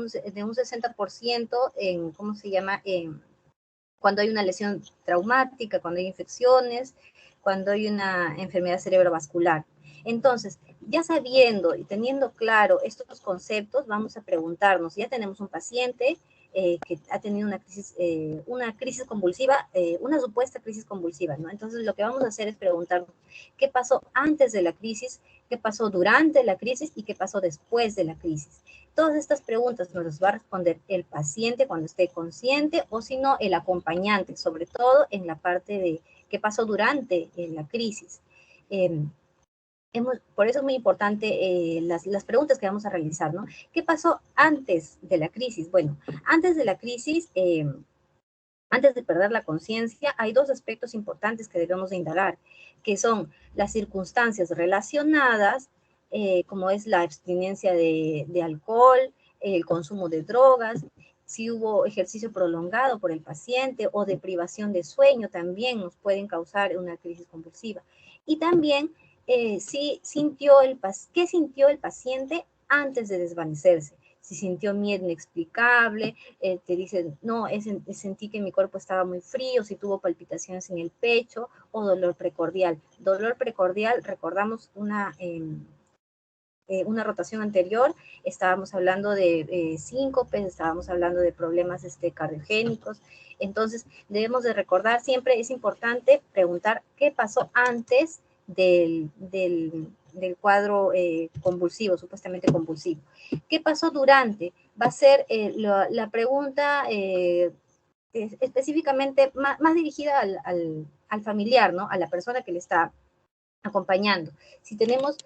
60% en, ¿cómo se llama?, cuando hay una lesión traumática, cuando hay infecciones, cuando hay una enfermedad cerebrovascular. Entonces, ya sabiendo y teniendo claro estos conceptos, vamos a preguntarnos, ya tenemos un paciente que ha tenido una crisis convulsiva, una supuesta crisis convulsiva, ¿no? Entonces, lo que vamos a hacer es preguntarnos qué pasó antes de la crisis, qué pasó durante la crisis y qué pasó después de la crisis. Todas estas preguntas nos las va a responder el paciente cuando esté consciente, o si no, el acompañante, sobre todo en la parte de qué pasó durante la crisis. Por eso es muy importante las preguntas que vamos a realizar, ¿no? ¿Qué pasó antes de la crisis? Bueno, antes de la crisis Antes de perder la conciencia, hay dos aspectos importantes que debemos de indagar, que son las circunstancias relacionadas, como es la abstinencia de alcohol, el consumo de drogas, si hubo ejercicio prolongado por el paciente o de privación de sueño, también nos pueden causar una crisis convulsiva. Y también, qué sintió el paciente antes de desvanecerse. Si sintió miedo inexplicable, te dicen, no, sentí que mi cuerpo estaba muy frío, si tuvo palpitaciones en el pecho, o dolor precordial. Dolor precordial, recordamos una rotación anterior, estábamos hablando de síncopes, estábamos hablando de problemas cardiogénicos. Entonces, debemos de recordar, siempre es importante preguntar qué pasó antes del cuadro convulsivo, supuestamente convulsivo. ¿Qué pasó durante? Va a ser la pregunta específicamente más dirigida al familiar, ¿no? A la persona que le está acompañando. Si tenemos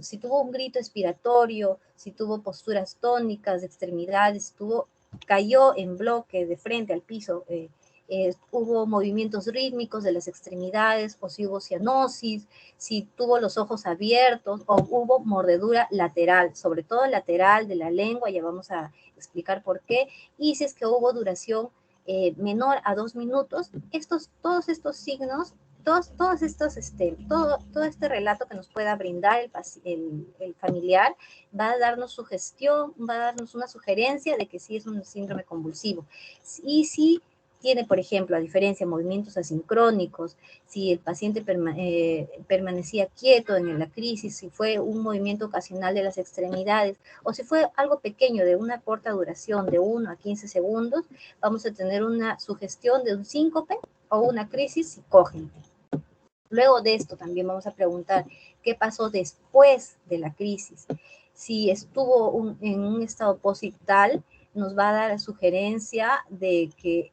si tuvo un grito expiratorio, si tuvo posturas tónicas de extremidades, cayó en bloque de frente al piso, hubo movimientos rítmicos de las extremidades, o si hubo cianosis, si tuvo los ojos abiertos, o hubo mordedura lateral, sobre todo lateral de la lengua, ya vamos a explicar por qué, y si es que hubo duración menor a 2 minutos, todos estos signos, todo este relato que nos pueda brindar el familiar va a darnos sugestión, va a darnos una sugerencia de que sí es un síndrome convulsivo. Y si tiene, por ejemplo, a diferencia de movimientos asincrónicos, si el paciente permanecía quieto en la crisis, si fue un movimiento ocasional de las extremidades, o si fue algo pequeño de una corta duración de 1 a 15 segundos, vamos a tener una sugestión de un síncope o una crisis psicógena. Luego de esto también vamos a preguntar qué pasó después de la crisis. Si estuvo en un estado posictal, nos va a dar la sugerencia de que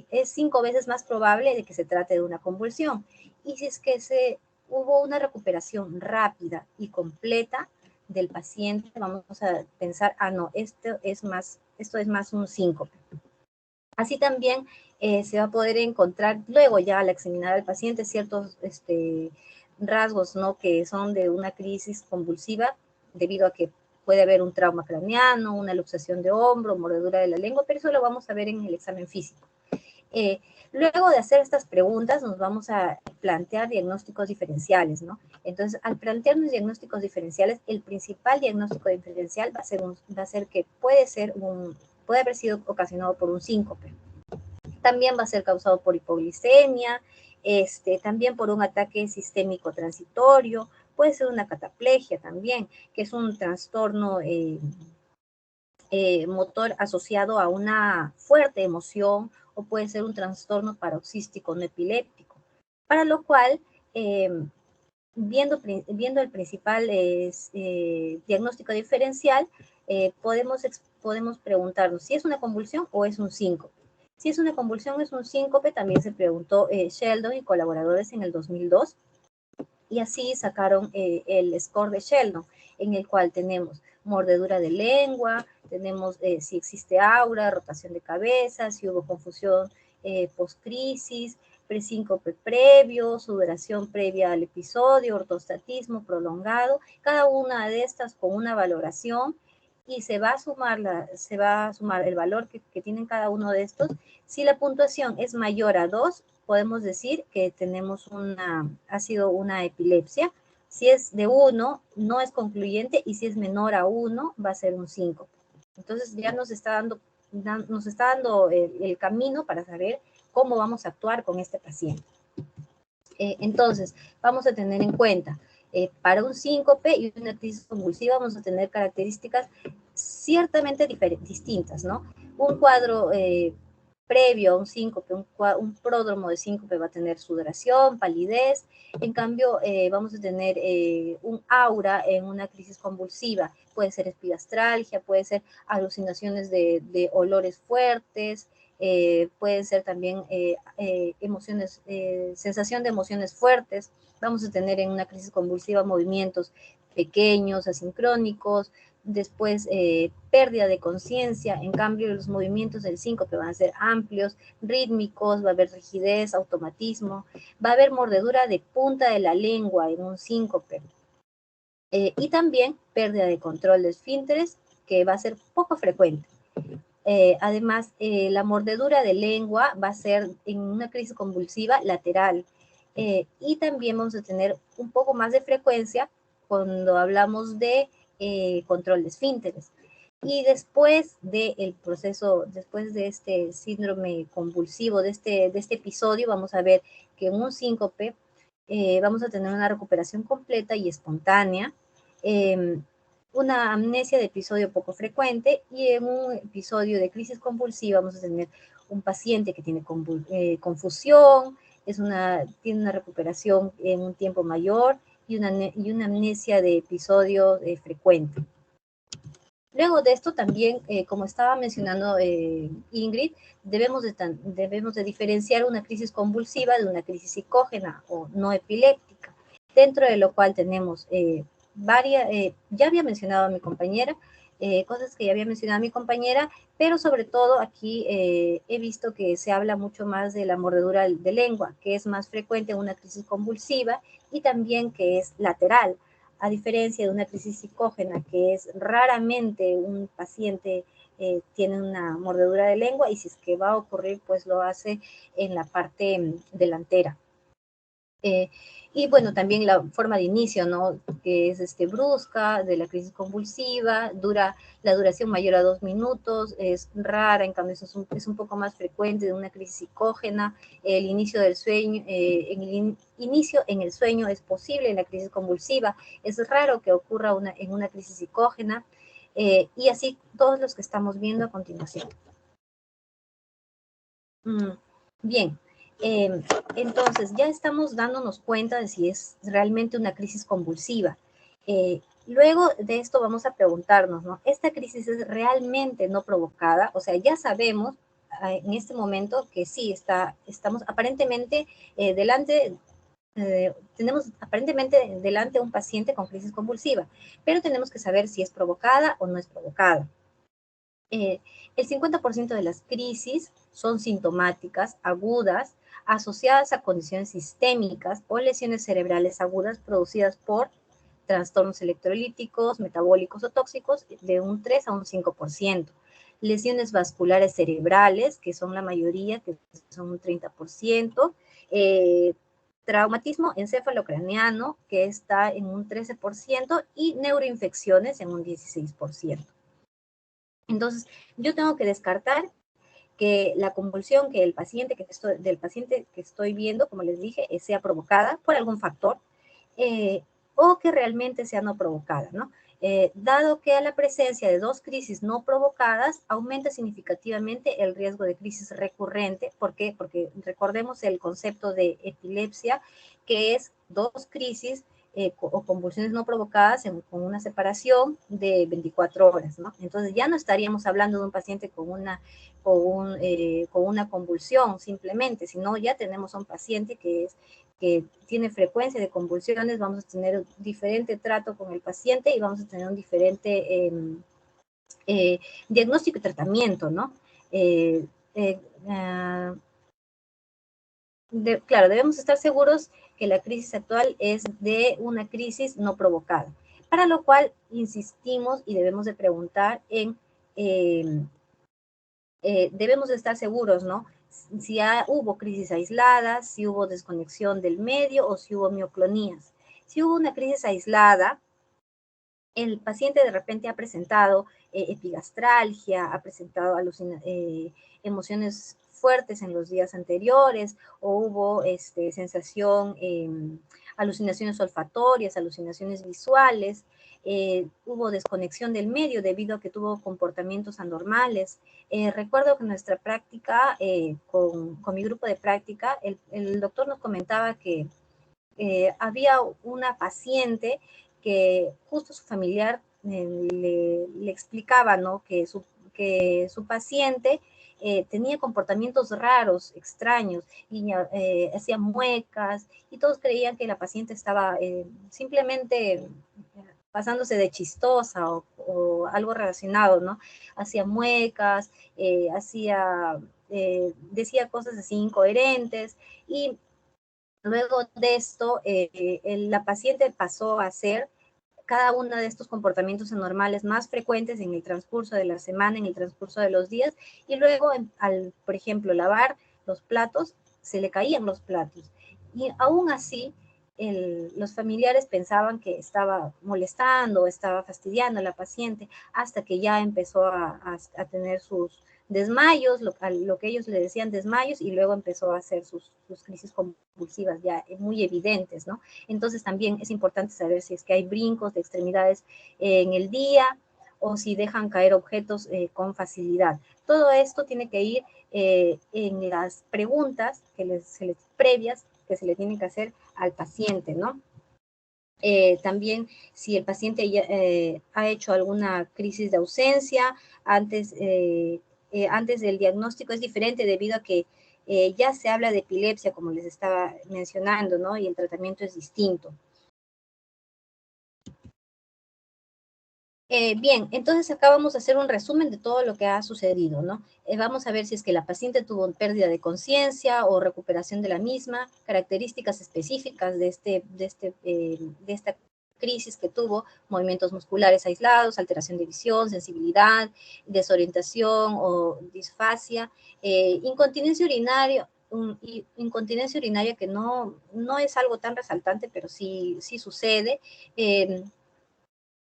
es 5 veces más probable de que se trate de una convulsión. Y si es que hubo una recuperación rápida y completa del paciente, vamos a pensar, no, esto es más un síncope. Así también se va a poder encontrar luego ya al examinar al paciente ciertos rasgos, ¿no?, que son de una crisis convulsiva debido a que puede haber un trauma craneano, una luxación de hombro, mordedura de la lengua, pero eso lo vamos a ver en el examen físico. Luego de hacer estas preguntas nos vamos a plantear diagnósticos diferenciales, ¿no? Entonces, al plantearnos diagnósticos diferenciales, el principal diagnóstico diferencial va a ser que puede haber sido ocasionado por un síncope. También va a ser causado por hipoglicemia, también por un ataque sistémico transitorio, puede ser una cataplegia también, que es un trastorno motor asociado a una fuerte emoción, o puede ser un trastorno paroxístico no epiléptico, para lo cual, viendo el principal diagnóstico diferencial, podemos preguntarnos si es una convulsión o es un síncope. Si es una convulsión o es un síncope, también se preguntó Sheldon y colaboradores en el 2002, y así sacaron el score de Sheldon, en el cual tenemos mordedura de lengua, tenemos si existe aura, rotación de cabeza, si hubo confusión post-crisis, presíncope previo, sudoración previa al episodio, ortostatismo prolongado, cada una de estas con una valoración, y se va a sumar el valor que tienen cada uno de estos. Si la puntuación es mayor a 2, podemos decir que ha sido una epilepsia. Si es de 1, no es concluyente, y si es menor a 1, va a ser un síncope. Entonces ya nos está dando el camino para saber cómo vamos a actuar con este paciente. Entonces, vamos a tener en cuenta, para un síncope y una crisis convulsiva vamos a tener características ciertamente distintas, ¿no? Un cuadro previo a un síncope, un pródromo de síncope va a tener sudoración, palidez. En cambio, vamos a tener un aura en una crisis convulsiva. Puede ser epigastralgia, puede ser alucinaciones de olores fuertes, pueden ser también sensación de emociones fuertes. Vamos a tener en una crisis convulsiva movimientos pequeños, asincrónicos, después pérdida de conciencia. En cambio, los movimientos del síncope van a ser amplios, rítmicos, va a haber rigidez, automatismo, va a haber mordedura de punta de la lengua en un síncope. Y también pérdida de control de esfínteres, que va a ser poco frecuente. Además, la mordedura de lengua va a ser en una crisis convulsiva lateral. Y también vamos a tener un poco más de frecuencia cuando hablamos de control de esfínteres. Y después del proceso, después de este síndrome convulsivo, de este episodio, vamos a ver que en un síncope vamos a tener una recuperación completa y espontánea, una amnesia de episodio poco frecuente, y en un episodio de crisis convulsiva vamos a tener un paciente que tiene confusión, tiene una recuperación en un tiempo mayor y una amnesia de episodio frecuente. Luego de esto también, como estaba mencionando Ingrid, debemos de diferenciar una crisis convulsiva de una crisis psicógena o no epiléptica, dentro de lo cual tenemos ya había mencionado a mi compañera, cosas que ya había mencionado a mi compañera, pero sobre todo aquí he visto que se habla mucho más de la mordedura de lengua, que es más frecuente en una crisis convulsiva y también que es lateral, a diferencia de una crisis psicógena, que es raramente un paciente tiene una mordedura de lengua, y si es que va a ocurrir, pues lo hace en la parte delantera. Y bueno, también la forma de inicio, ¿no? Que es brusca, de la crisis convulsiva, la duración mayor a 2 minutos, es rara, en cambio es un poco más frecuente de una crisis psicógena. El inicio del sueño, inicio en el sueño es posible en la crisis convulsiva, es raro que ocurra en una crisis psicógena, y así todos los que estamos viendo a continuación. Bien. Entonces, ya estamos dándonos cuenta de si es realmente una crisis convulsiva. Luego de esto vamos a preguntarnos, ¿no? ¿Esta crisis es realmente no provocada? O sea, ya sabemos en este momento que sí, estamos aparentemente tenemos aparentemente delante un paciente con crisis convulsiva, pero tenemos que saber si es provocada o no es provocada. El 50% de las crisis son sintomáticas, agudas, asociadas a condiciones sistémicas o lesiones cerebrales agudas producidas por trastornos electrolíticos, metabólicos o tóxicos, de un 3 a un 5%. Lesiones vasculares cerebrales, que son la mayoría, que son un 30%. Traumatismo encefalocraneano, que está en un 13%, y neuroinfecciones en un 16%. Entonces, yo tengo que descartar que la convulsión del paciente que estoy viendo, como les dije, sea provocada por algún factor, o que realmente sea no provocada, ¿no? Dado que a la presencia de 2 crisis no provocadas aumenta significativamente el riesgo de crisis recurrente. ¿Por qué? Porque recordemos el concepto de epilepsia, que es 2 crisis o convulsiones no provocadas con una separación de 24 horas, ¿no? Entonces ya no estaríamos hablando de un paciente con una convulsión simplemente, sino ya tenemos a un paciente que tiene frecuencia de convulsiones. Vamos a tener diferente trato con el paciente y vamos a tener un diferente diagnóstico y tratamiento, ¿no? Claro, debemos estar seguros que la crisis actual es de una crisis no provocada, para lo cual insistimos y debemos de preguntar debemos de estar seguros, ¿no? Si hubo crisis aisladas, si hubo desconexión del medio o si hubo mioclonías. Si hubo una crisis aislada, el paciente de repente ha presentado epigastralgia, ha presentado emociones fuertes en los días anteriores, o hubo sensación, alucinaciones olfatorias, alucinaciones visuales, hubo desconexión del medio debido a que tuvo comportamientos anormales. Recuerdo que en nuestra práctica, con mi grupo de práctica, el doctor nos comentaba que había una paciente que justo su familiar le explicaba, ¿no? que su paciente tenía comportamientos raros, extraños, y hacía muecas, y todos creían que la paciente estaba simplemente pasándose de chistosa o o algo relacionado, ¿no? Hacía muecas, decía cosas así incoherentes, y luego de esto la paciente pasó a hacer cada uno de estos comportamientos anormales más frecuentes en el transcurso de la semana, en el transcurso de los días, y luego al, por ejemplo, lavar los platos, se le caían los platos. Y aún así, los familiares pensaban que estaba molestando, estaba fastidiando a la paciente, hasta que ya empezó a tener sus desmayos, lo que ellos le decían desmayos, y luego empezó a hacer sus crisis convulsivas ya muy evidentes, ¿no? Entonces también es importante saber si es que hay brincos de extremidades en el día, o si dejan caer objetos con facilidad. Todo esto tiene que ir en las preguntas previas que se le tienen que hacer al paciente, ¿no? También si el paciente ya, ha hecho alguna crisis de ausencia antes del diagnóstico, es diferente debido a que ya se habla de epilepsia, como les estaba mencionando, ¿no? Y el tratamiento es distinto. Bien, entonces acá vamos a hacer un resumen de todo lo que ha sucedido, ¿no? Vamos a ver si es que la paciente tuvo pérdida de conciencia o recuperación de la misma, características específicas de esta crisis que tuvo, movimientos musculares aislados, alteración de visión, sensibilidad, desorientación o disfasia, incontinencia urinaria, que no es algo tan resaltante, pero sí sucede.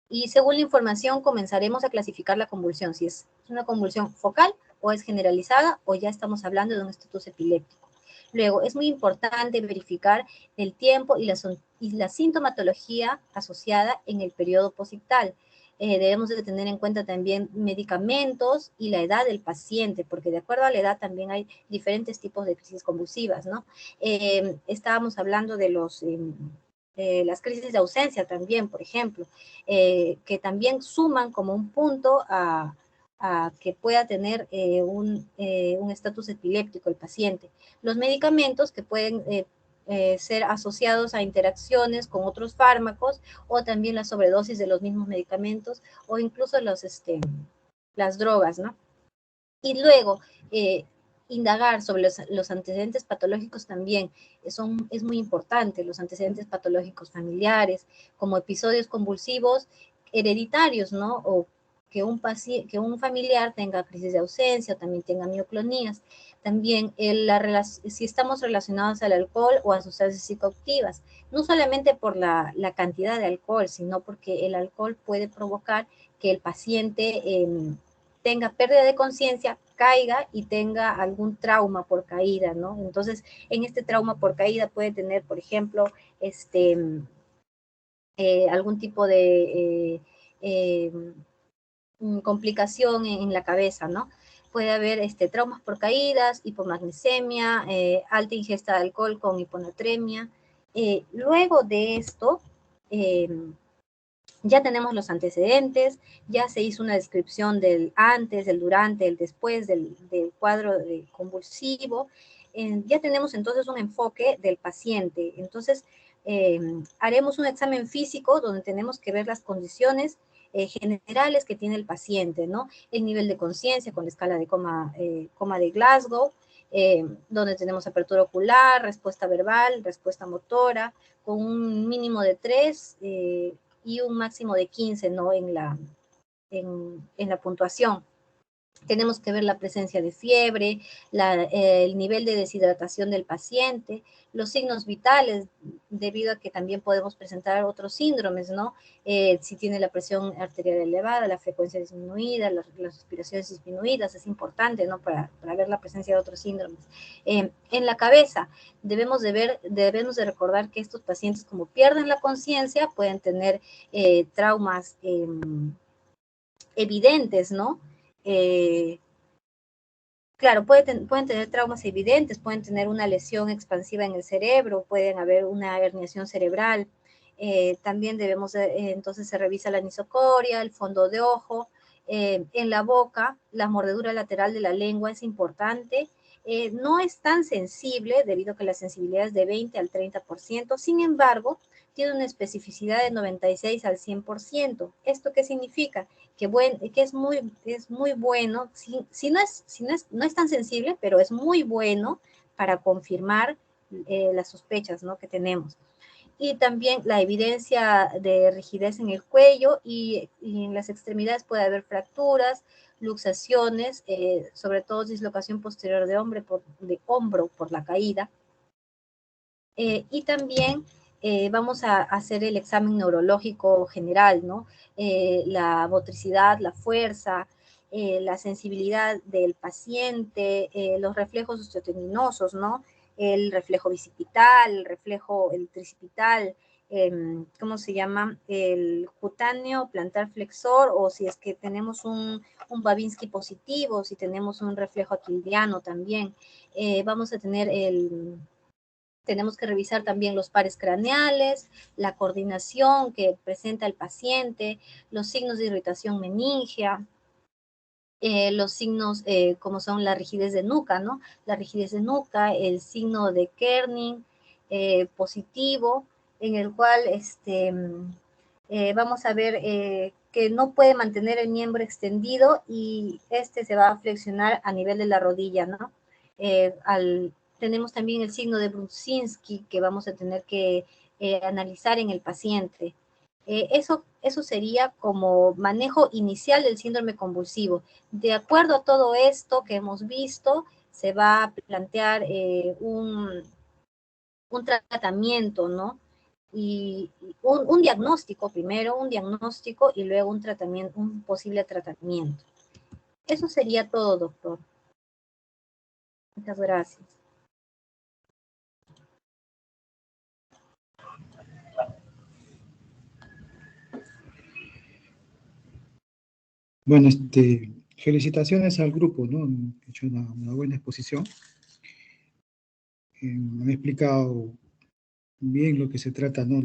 Y según la información comenzaremos a clasificar la convulsión, si es una convulsión focal o es generalizada, o ya estamos hablando de un estatus epiléptico. Luego, es muy importante verificar el tiempo y la sintomatología asociada en el periodo posictal. Debemos de tener en cuenta también medicamentos y la edad del paciente, porque de acuerdo a la edad también hay diferentes tipos de crisis convulsivas, ¿no? Estábamos hablando de las crisis de ausencia también, por ejemplo, que también suman como un punto a que pueda tener un estatus epiléptico el paciente. Los medicamentos que pueden ser asociados a interacciones con otros fármacos, o también la sobredosis de los mismos medicamentos, o incluso las drogas, ¿no? Y luego, indagar sobre los antecedentes patológicos también es muy importante, los antecedentes patológicos familiares, como episodios convulsivos hereditarios, ¿no? O que un familiar tenga crisis de ausencia, o también tenga mioclonías. También si estamos relacionados al alcohol o a sustancias psicoactivas, no solamente por la cantidad de alcohol, sino porque el alcohol puede provocar que el paciente tenga pérdida de conciencia, caiga y tenga algún trauma por caída, ¿no? Entonces, en este trauma por caída puede tener, por ejemplo, algún tipo de complicación en la cabeza, ¿no? Puede haber traumas por caídas, hipomagnesemia, alta ingesta de alcohol con hiponatremia. Luego de esto, ya tenemos los antecedentes, ya se hizo una descripción del antes, del durante, el después del cuadro convulsivo. Ya tenemos entonces un enfoque del paciente. Entonces, haremos un examen físico donde tenemos que ver las condiciones generales que tiene el paciente, ¿no? El nivel de conciencia con la escala de coma de Glasgow, donde tenemos apertura ocular, respuesta verbal, respuesta motora, con un mínimo de 3 y un máximo de 15, ¿no? En la puntuación. Tenemos que ver la presencia de fiebre, el nivel de deshidratación del paciente, los signos vitales, debido a que también podemos presentar otros síndromes, ¿no? Si tiene la presión arterial elevada, la frecuencia disminuida, las respiraciones disminuidas, es importante, ¿no? Para ver la presencia de otros síndromes. En la cabeza, debemos de recordar que estos pacientes, como pierden la conciencia, pueden tener traumas evidentes, ¿no? Claro, pueden tener traumas evidentes, pueden tener una lesión expansiva en el cerebro, pueden haber una herniación cerebral. También entonces se revisa la anisocoria, el fondo de ojo. En la boca, la mordedura lateral de la lengua es importante. No es tan sensible, debido a que la sensibilidad es de 20 al 30%. Sin embargo, tiene una especificidad de 96 al 100%. ¿Esto qué significa? Que es muy bueno, no es tan sensible, pero es muy bueno para confirmar las sospechas, ¿no?, que tenemos. Y también la evidencia de rigidez en el cuello y en las extremidades puede haber fracturas, luxaciones, sobre todo dislocación posterior de hombro por la caída. Y también vamos a hacer el examen neurológico general, ¿no? La motricidad, la fuerza, la sensibilidad del paciente, los reflejos osteotendinosos, ¿no? El reflejo bicipital, el tricipital, ¿cómo se llama? El cutáneo plantar flexor, o si es que tenemos un Babinski positivo, si tenemos un reflejo aquiliano también. Vamos a tener tenemos que revisar también los pares craneales, la coordinación que presenta el paciente, los signos de irritación meningea, los signos como son la rigidez de nuca, ¿no? La rigidez de nuca, el signo de Kerning positivo, en el cual vamos a ver que no puede mantener el miembro extendido y se va a flexionar a nivel de la rodilla, ¿no? Tenemos también el signo de Brudzinski que vamos a tener que analizar en el paciente. Eso sería como manejo inicial del síndrome convulsivo. De acuerdo a todo esto que hemos visto, se va a plantear un tratamiento, ¿no? Y un diagnóstico primero, un diagnóstico y luego un tratamiento, un posible tratamiento. Eso sería todo, doctor. Muchas gracias. Bueno, felicitaciones al grupo, ¿no? Han hecho una buena exposición. Han explicado bien lo que se trata, ¿no?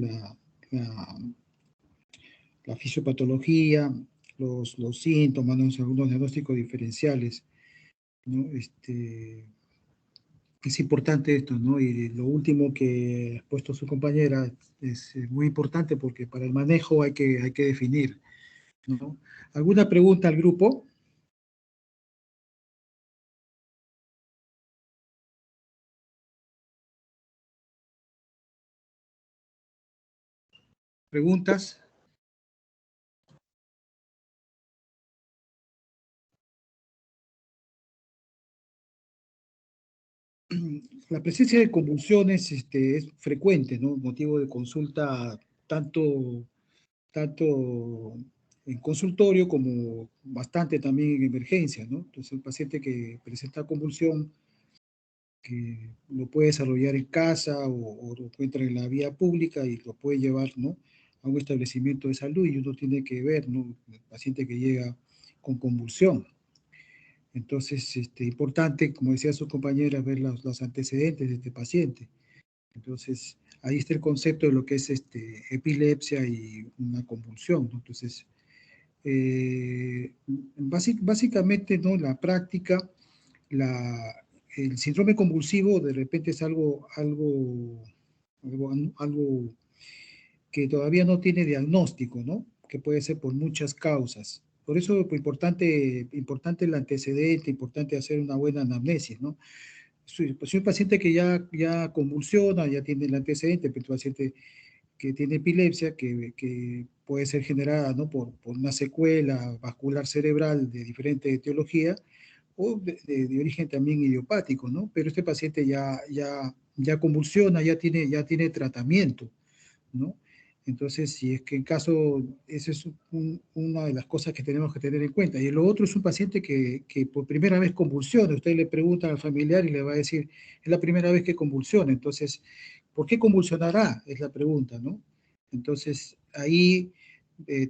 La fisiopatología, los síntomas, ¿no? Algunos diagnósticos diferenciales, ¿no? Es importante esto, ¿no? Y lo último que ha expuesto su compañera es muy importante porque para el manejo hay que definir, ¿no? ¿Alguna pregunta al grupo? ¿Preguntas? La presencia de convulsiones es frecuente, ¿no? Motivo de consulta tanto en consultorio como bastante también en emergencia, ¿no? Entonces, el paciente que presenta convulsión, que lo puede desarrollar en casa o lo encuentra en la vía pública y lo puede llevar, ¿no?, a un establecimiento de salud y uno tiene que ver, ¿no?, el paciente que llega con convulsión. Entonces, importante, como decía su compañera, ver los antecedentes de este paciente. Entonces, ahí está el concepto de lo que es epilepsia y una convulsión, ¿no? Entonces, básicamente, ¿no?, la práctica, el síndrome convulsivo de repente es algo que todavía no tiene diagnóstico, ¿no? Que puede ser por muchas causas. Por eso es importante el antecedente, importante hacer una buena anamnesis, ¿no? Si un paciente que ya convulsiona, ya tiene el antecedente, pero un paciente que tiene epilepsia, que puede ser generada, ¿no?, por una secuela vascular cerebral de diferente etiología, o de origen también idiopático, ¿no? Pero este paciente ya convulsiona, ya tiene tratamiento, ¿no? Entonces, si es que en caso, esa es una de las cosas que tenemos que tener en cuenta. Y lo otro es un paciente que por primera vez convulsiona. Usted le pregunta al familiar y le va a decir, es la primera vez que convulsiona. Entonces, ¿por qué convulsionará? Es la pregunta, ¿no? Entonces, ahí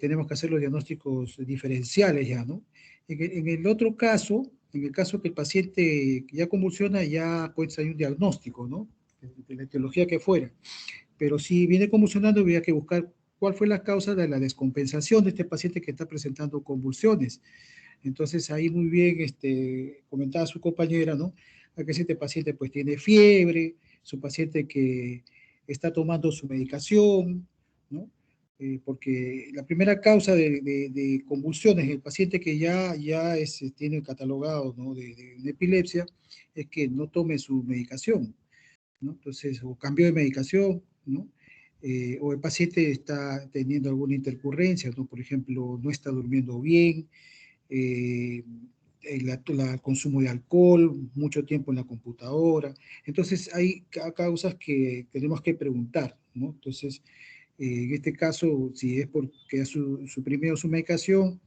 tenemos que hacer los diagnósticos diferenciales ya, ¿no? En el otro caso, en el caso que el paciente ya convulsiona, ya pues hay un diagnóstico, ¿no?, de la etiología que fuera. Pero si viene convulsionando, habría que buscar cuál fue la causa de la descompensación de este paciente que está presentando convulsiones. Entonces, ahí muy bien comentaba su compañera, ¿no?, a que este paciente pues tiene fiebre, su paciente que está tomando su medicación, porque la primera causa de convulsiones en el paciente que ya tiene catalogado, ¿no?, de epilepsia, es que no tome su medicación, ¿no? Entonces, o cambio de medicación, ¿no? O el paciente está teniendo alguna intercurrencia, ¿no? Por ejemplo, no está durmiendo bien, el consumo de alcohol, mucho tiempo en la computadora. Entonces, hay causas que tenemos que preguntar, ¿no? Entonces, en este caso, si es porque ha suprimido su medicación,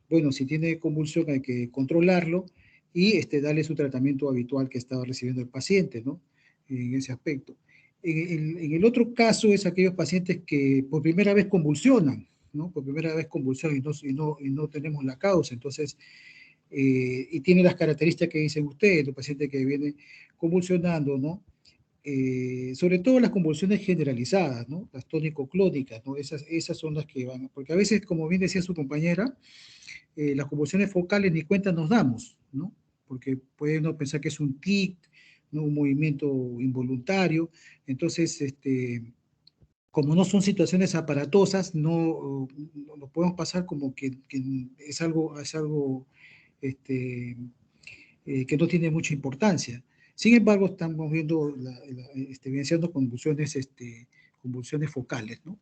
bueno, si tiene convulsión hay que controlarlo y darle su tratamiento habitual que estaba recibiendo el paciente, ¿no? En ese aspecto. En el otro caso es aquellos pacientes que por primera vez convulsionan, ¿no? Por primera vez convulsionan y no tenemos la causa. Entonces, y tiene las características que dicen ustedes, el paciente que viene convulsionando, ¿no? Sobre todo las convulsiones generalizadas, ¿no? Las tónico-clónicas, ¿no? Esas son las que van, porque a veces, como bien decía su compañera, las convulsiones focales ni cuenta nos damos, ¿no? Porque puede uno pensar que es un tic, ¿no?, un movimiento involuntario. Entonces, como no son situaciones aparatosas, no podemos pasar como que es algo que no tiene mucha importancia. Sin embargo, estamos viendo, evidenciando convulsiones focales, ¿no?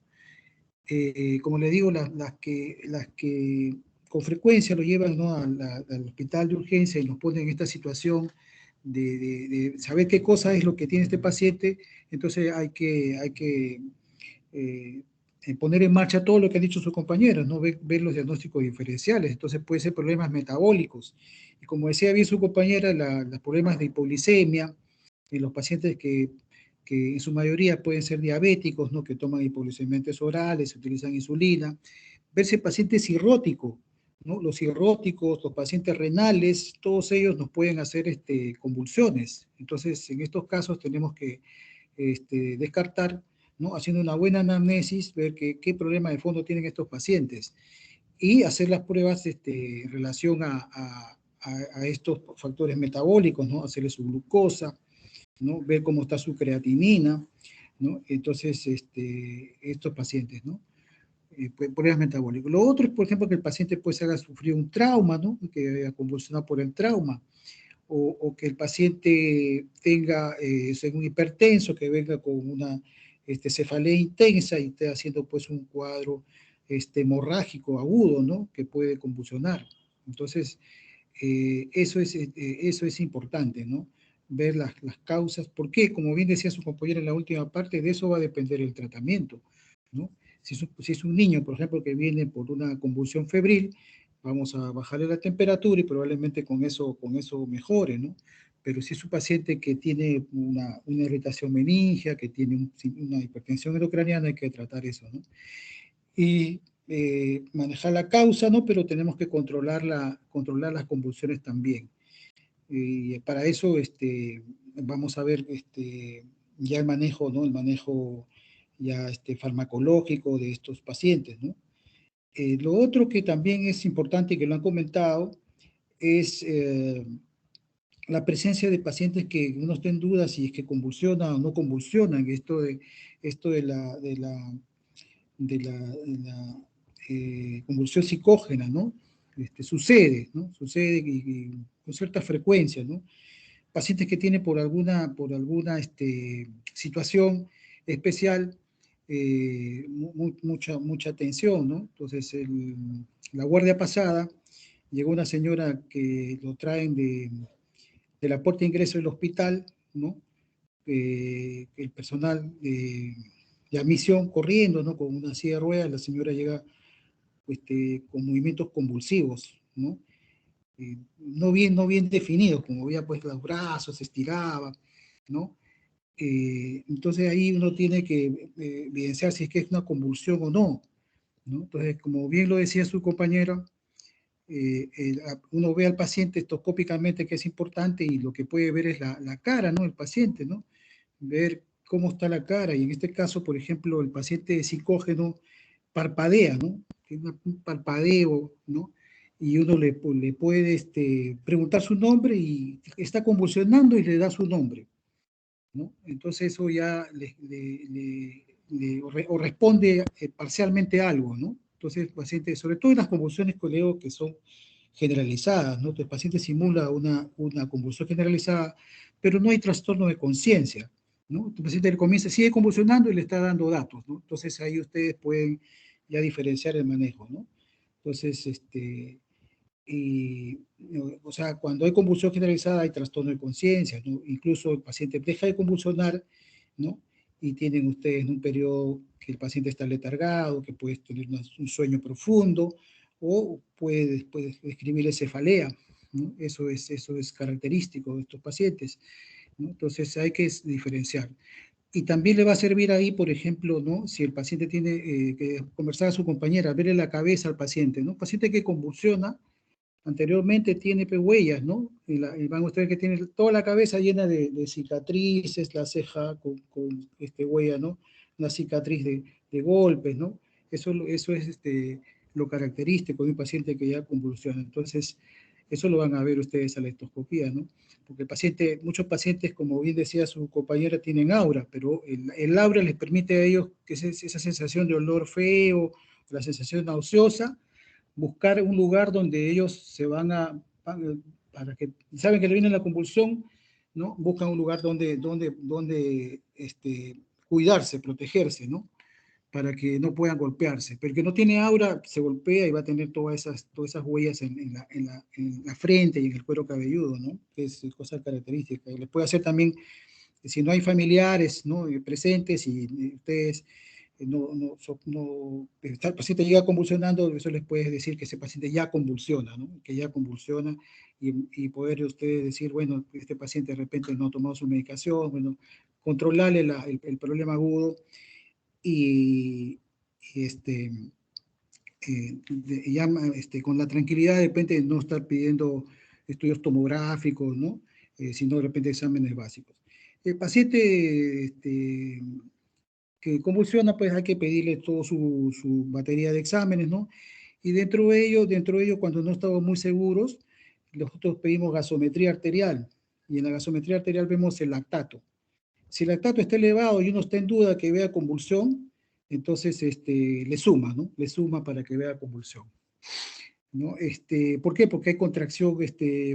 Como le digo, las que con frecuencia lo llevan, ¿no?, al hospital de urgencia y nos ponen en esta situación de saber qué cosa es lo que tiene este paciente, entonces hay que poner en marcha todo lo que han dicho sus compañeros, ¿no? Ver los diagnósticos diferenciales. Entonces puede ser problemas metabólicos. Y como decía bien su compañera, los problemas de hipoglicemia en los pacientes que en su mayoría pueden ser diabéticos, ¿no?, que toman hipoglucemiantes orales, utilizan insulina. Verse paciente cirrótico, ¿no? Los cirróticos, los pacientes renales, todos ellos nos pueden hacer convulsiones. Entonces, en estos casos tenemos que descartar, ¿no?, haciendo una buena anamnesis, ver qué problema de fondo tienen estos pacientes y hacer las pruebas en relación a estos factores metabólicos, ¿no?, hacerle su glucosa, ¿no?, ver cómo está su creatinina, ¿no? Entonces, estos pacientes, ¿no? Problemas metabólicos. Lo otro es, por ejemplo, que el paciente puede haber sufrido un trauma, ¿no?, que haya convulsionado por el trauma, o que el paciente tenga, un hipertenso, que venga con una cefalea intensa y esté haciendo pues un cuadro hemorrágico agudo, ¿no?, que puede convulsionar. Entonces, eso es importante, ¿no?, ver las causas. ¿Por qué? Como bien decía su compañera en la última parte, de eso va a depender el tratamiento, ¿no? Si es un niño, por ejemplo, que viene por una convulsión febril, vamos a bajarle la temperatura y probablemente con eso mejore, ¿no? Pero si es un paciente que tiene una irritación meningia, que tiene una hipertensión intracraniana, hay que tratar eso, ¿no? Y manejar la causa, ¿no? Pero tenemos que controlar las convulsiones también. Y para eso vamos a ver ya el manejo, ¿no?, el manejo ya farmacológico de estos pacientes, ¿no? Lo otro que también es importante y que lo han comentado es la presencia de pacientes que uno está en duda si es que convulsionan o no convulsionan. Esto de la convulsión psicógena, ¿no? Sucede, ¿no? Sucede y con cierta frecuencia, ¿no? Pacientes que tienen por alguna situación especial, mucha tensión, ¿no? Entonces, la guardia pasada, llegó una señora que lo traen de la puerta de ingreso del hospital, ¿no? El personal de admisión corriendo, ¿no?, con una silla de ruedas, la señora llega con movimientos convulsivos, ¿no? No bien definidos, como veía pues los brazos, se estiraba, ¿no? Entonces ahí uno tiene que evidenciar si es que es una convulsión o no, ¿no? Entonces, como bien lo decía su compañero, uno ve al paciente estoscópicamente, que es importante, y lo que puede ver es la cara, ¿no?, el paciente, ¿no? Ver cómo está la cara, y en este caso, por ejemplo, el paciente psicógeno parpadea, ¿no? Tiene un parpadeo, ¿no? Y uno le puede preguntar su nombre y está convulsionando y le da su nombre, ¿no? Entonces eso ya o responde parcialmente a algo, ¿no? Entonces, el paciente, sobre todo en las convulsiones coleo que son generalizadas, ¿no? Entonces, el paciente simula una convulsión generalizada, pero no hay trastorno de conciencia, ¿no? El paciente comienza, sigue convulsionando y le está dando datos, ¿no? Entonces, ahí ustedes pueden ya diferenciar el manejo, ¿no? Entonces, o sea, cuando hay convulsión generalizada hay trastorno de conciencia, ¿no? Incluso el paciente deja de convulsionar, ¿no? Y tienen ustedes un periodo que el paciente está letargado, que puede tener un sueño profundo, o puede describir cefalea, ¿no? Eso es característico de estos pacientes, ¿no? Entonces hay que diferenciar. Y también le va a servir ahí, por ejemplo, ¿no? Si el paciente tiene que conversar a su compañera, verle la cabeza al paciente, ¿no? Paciente que convulsiona, anteriormente tiene huellas, ¿no? Y van a ustedes que tiene toda la cabeza llena de cicatrices, la ceja con huella, ¿no? Una cicatriz de golpes, ¿no? Eso es lo característico de un paciente que ya convulsiona. Entonces, eso lo van a ver ustedes a la endoscopía, ¿no? Porque muchos pacientes, como bien decía su compañera, tienen aura, pero el aura les permite a ellos que esa sensación de olor feo, la sensación nauseosa, buscar un lugar donde ellos para que saben que le viene la convulsión, ¿no? Buscan un lugar donde cuidarse, protegerse, ¿no? Para que no puedan golpearse. Pero el que no tiene aura se golpea y va a tener todas esas huellas en la frente y en el cuero cabelludo, ¿no? Que es cosa característica. Y les puede hacer también, si no hay familiares, ¿no? presentes y ustedes el paciente llega convulsionando, eso les puede decir que ese paciente ya convulsiona, ¿no? Que ya convulsiona y poder ustedes decir, bueno, este paciente de repente no ha tomado su medicación, bueno, controlarle el problema agudo y con la tranquilidad de repente no estar pidiendo estudios tomográficos, ¿no? Sino de repente exámenes básicos. El paciente que convulsiona, pues hay que pedirle toda su batería de exámenes, ¿no? Y dentro de ello, cuando no estamos muy seguros, nosotros pedimos gasometría arterial, y en la gasometría arterial vemos el lactato. Si el lactato está elevado y uno está en duda que vea convulsión, entonces le suma, ¿no? Le suma para que vea convulsión, ¿no? ¿Por qué? Porque hay contracción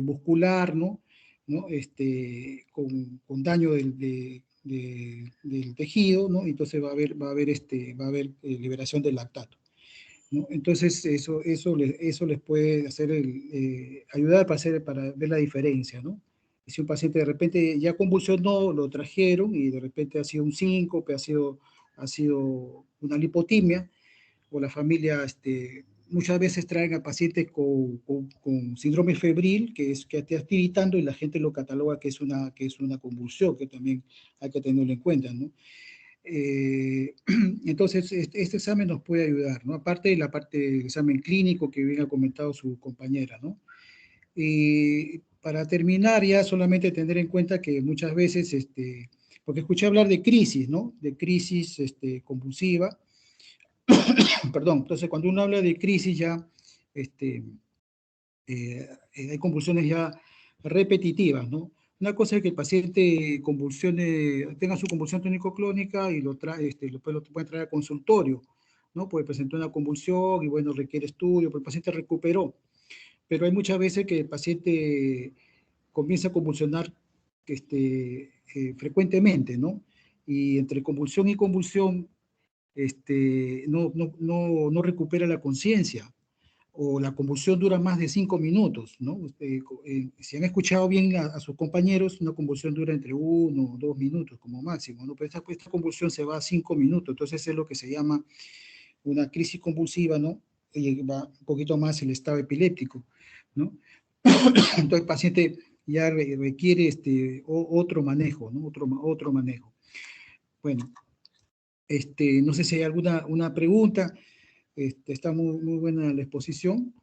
muscular, ¿no? Con daño del tejido, ¿no? Entonces va a haber liberación del lactato, ¿no? Entonces eso les puede hacer ayudar para ver la diferencia, ¿no? Y si un paciente de repente ya convulsionó, lo trajeron y de repente ha sido un síncope, ha sido una lipotimia, o la familia muchas veces traen a pacientes con síndrome febril, que está tiritando y la gente lo cataloga que es una convulsión, que también hay que tenerlo en cuenta, ¿no? Entonces, este examen nos puede ayudar, ¿no? Aparte de la parte del examen clínico que bien ha comentado su compañera, ¿no? Y para terminar, ya solamente tener en cuenta que muchas veces, porque escuché hablar de crisis, ¿no? De crisis convulsiva, perdón, entonces cuando uno habla de crisis ya, hay convulsiones ya repetitivas, ¿no? Una cosa es que el paciente tenga su convulsión tónico-clónica y después lo puede traer al consultorio, ¿no? Puede presentar una convulsión y bueno, requiere estudio, pero el paciente recuperó. Pero hay muchas veces que el paciente comienza a convulsionar frecuentemente, ¿no? Y entre convulsión y convulsión no recupera la conciencia, o la convulsión dura más de 5 minutos, ¿no? Si han escuchado bien a sus compañeros, una convulsión dura entre 1 o 2 minutos como máximo, ¿no? Pero esta convulsión se va a 5 minutos, entonces es lo que se llama una crisis convulsiva, ¿no? Y va un poquito más el estado epiléptico, ¿no? Entonces el paciente ya requiere otro manejo, ¿no? Otro manejo. Bueno, no sé si hay una pregunta. Está muy buena la exposición.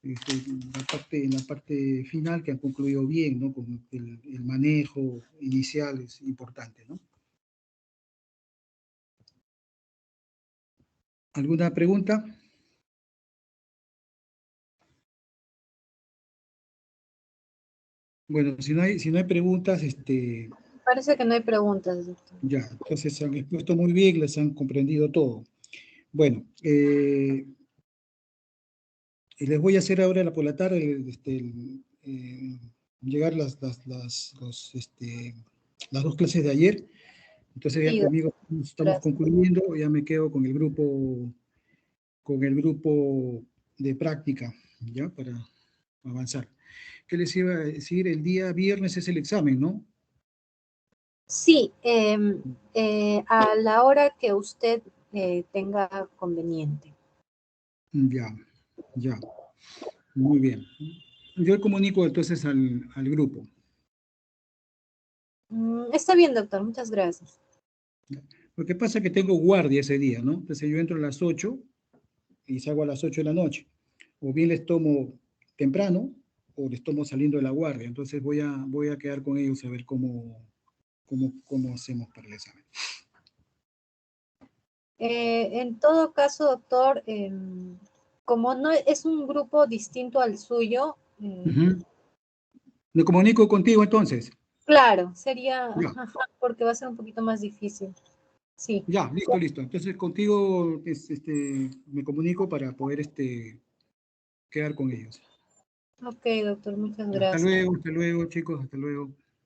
En la parte final que han concluido bien, ¿no? Con el manejo inicial es importante, ¿no? ¿Alguna pregunta? Bueno, si no hay preguntas, Parece que no hay preguntas, doctor. Ya, entonces se han expuesto muy bien, les han comprendido todo. Bueno, y les voy a hacer ahora por la tarde llegar las dos clases de ayer. Entonces ya Sí, conmigo estamos gracias. concluyendo, ya me quedo con el grupo de práctica, ya, para avanzar. ¿Qué les iba a decir? El día viernes es el examen, ¿no? Sí, a la hora que usted tenga conveniente. Ya, ya. Muy bien. Yo comunico entonces al grupo. Está bien, doctor, muchas gracias. Lo que pasa es que tengo guardia ese día, ¿no? Entonces yo entro a las 8 y salgo a las 8 de la noche. O bien les tomo temprano o les tomo saliendo de la guardia. Entonces voy a quedar con ellos a ver cómo hacemos para el examen. En todo caso, doctor, como no es un grupo distinto al suyo, Me comunico contigo entonces. claro, sería, Ya, porque va a ser un poquito más difícil. Sí. ya, listo. Entonces contigo me comunico para poder quedar con ellos. Ok, doctor, muchas Ya, gracias. hasta luego, chicos, hasta luego.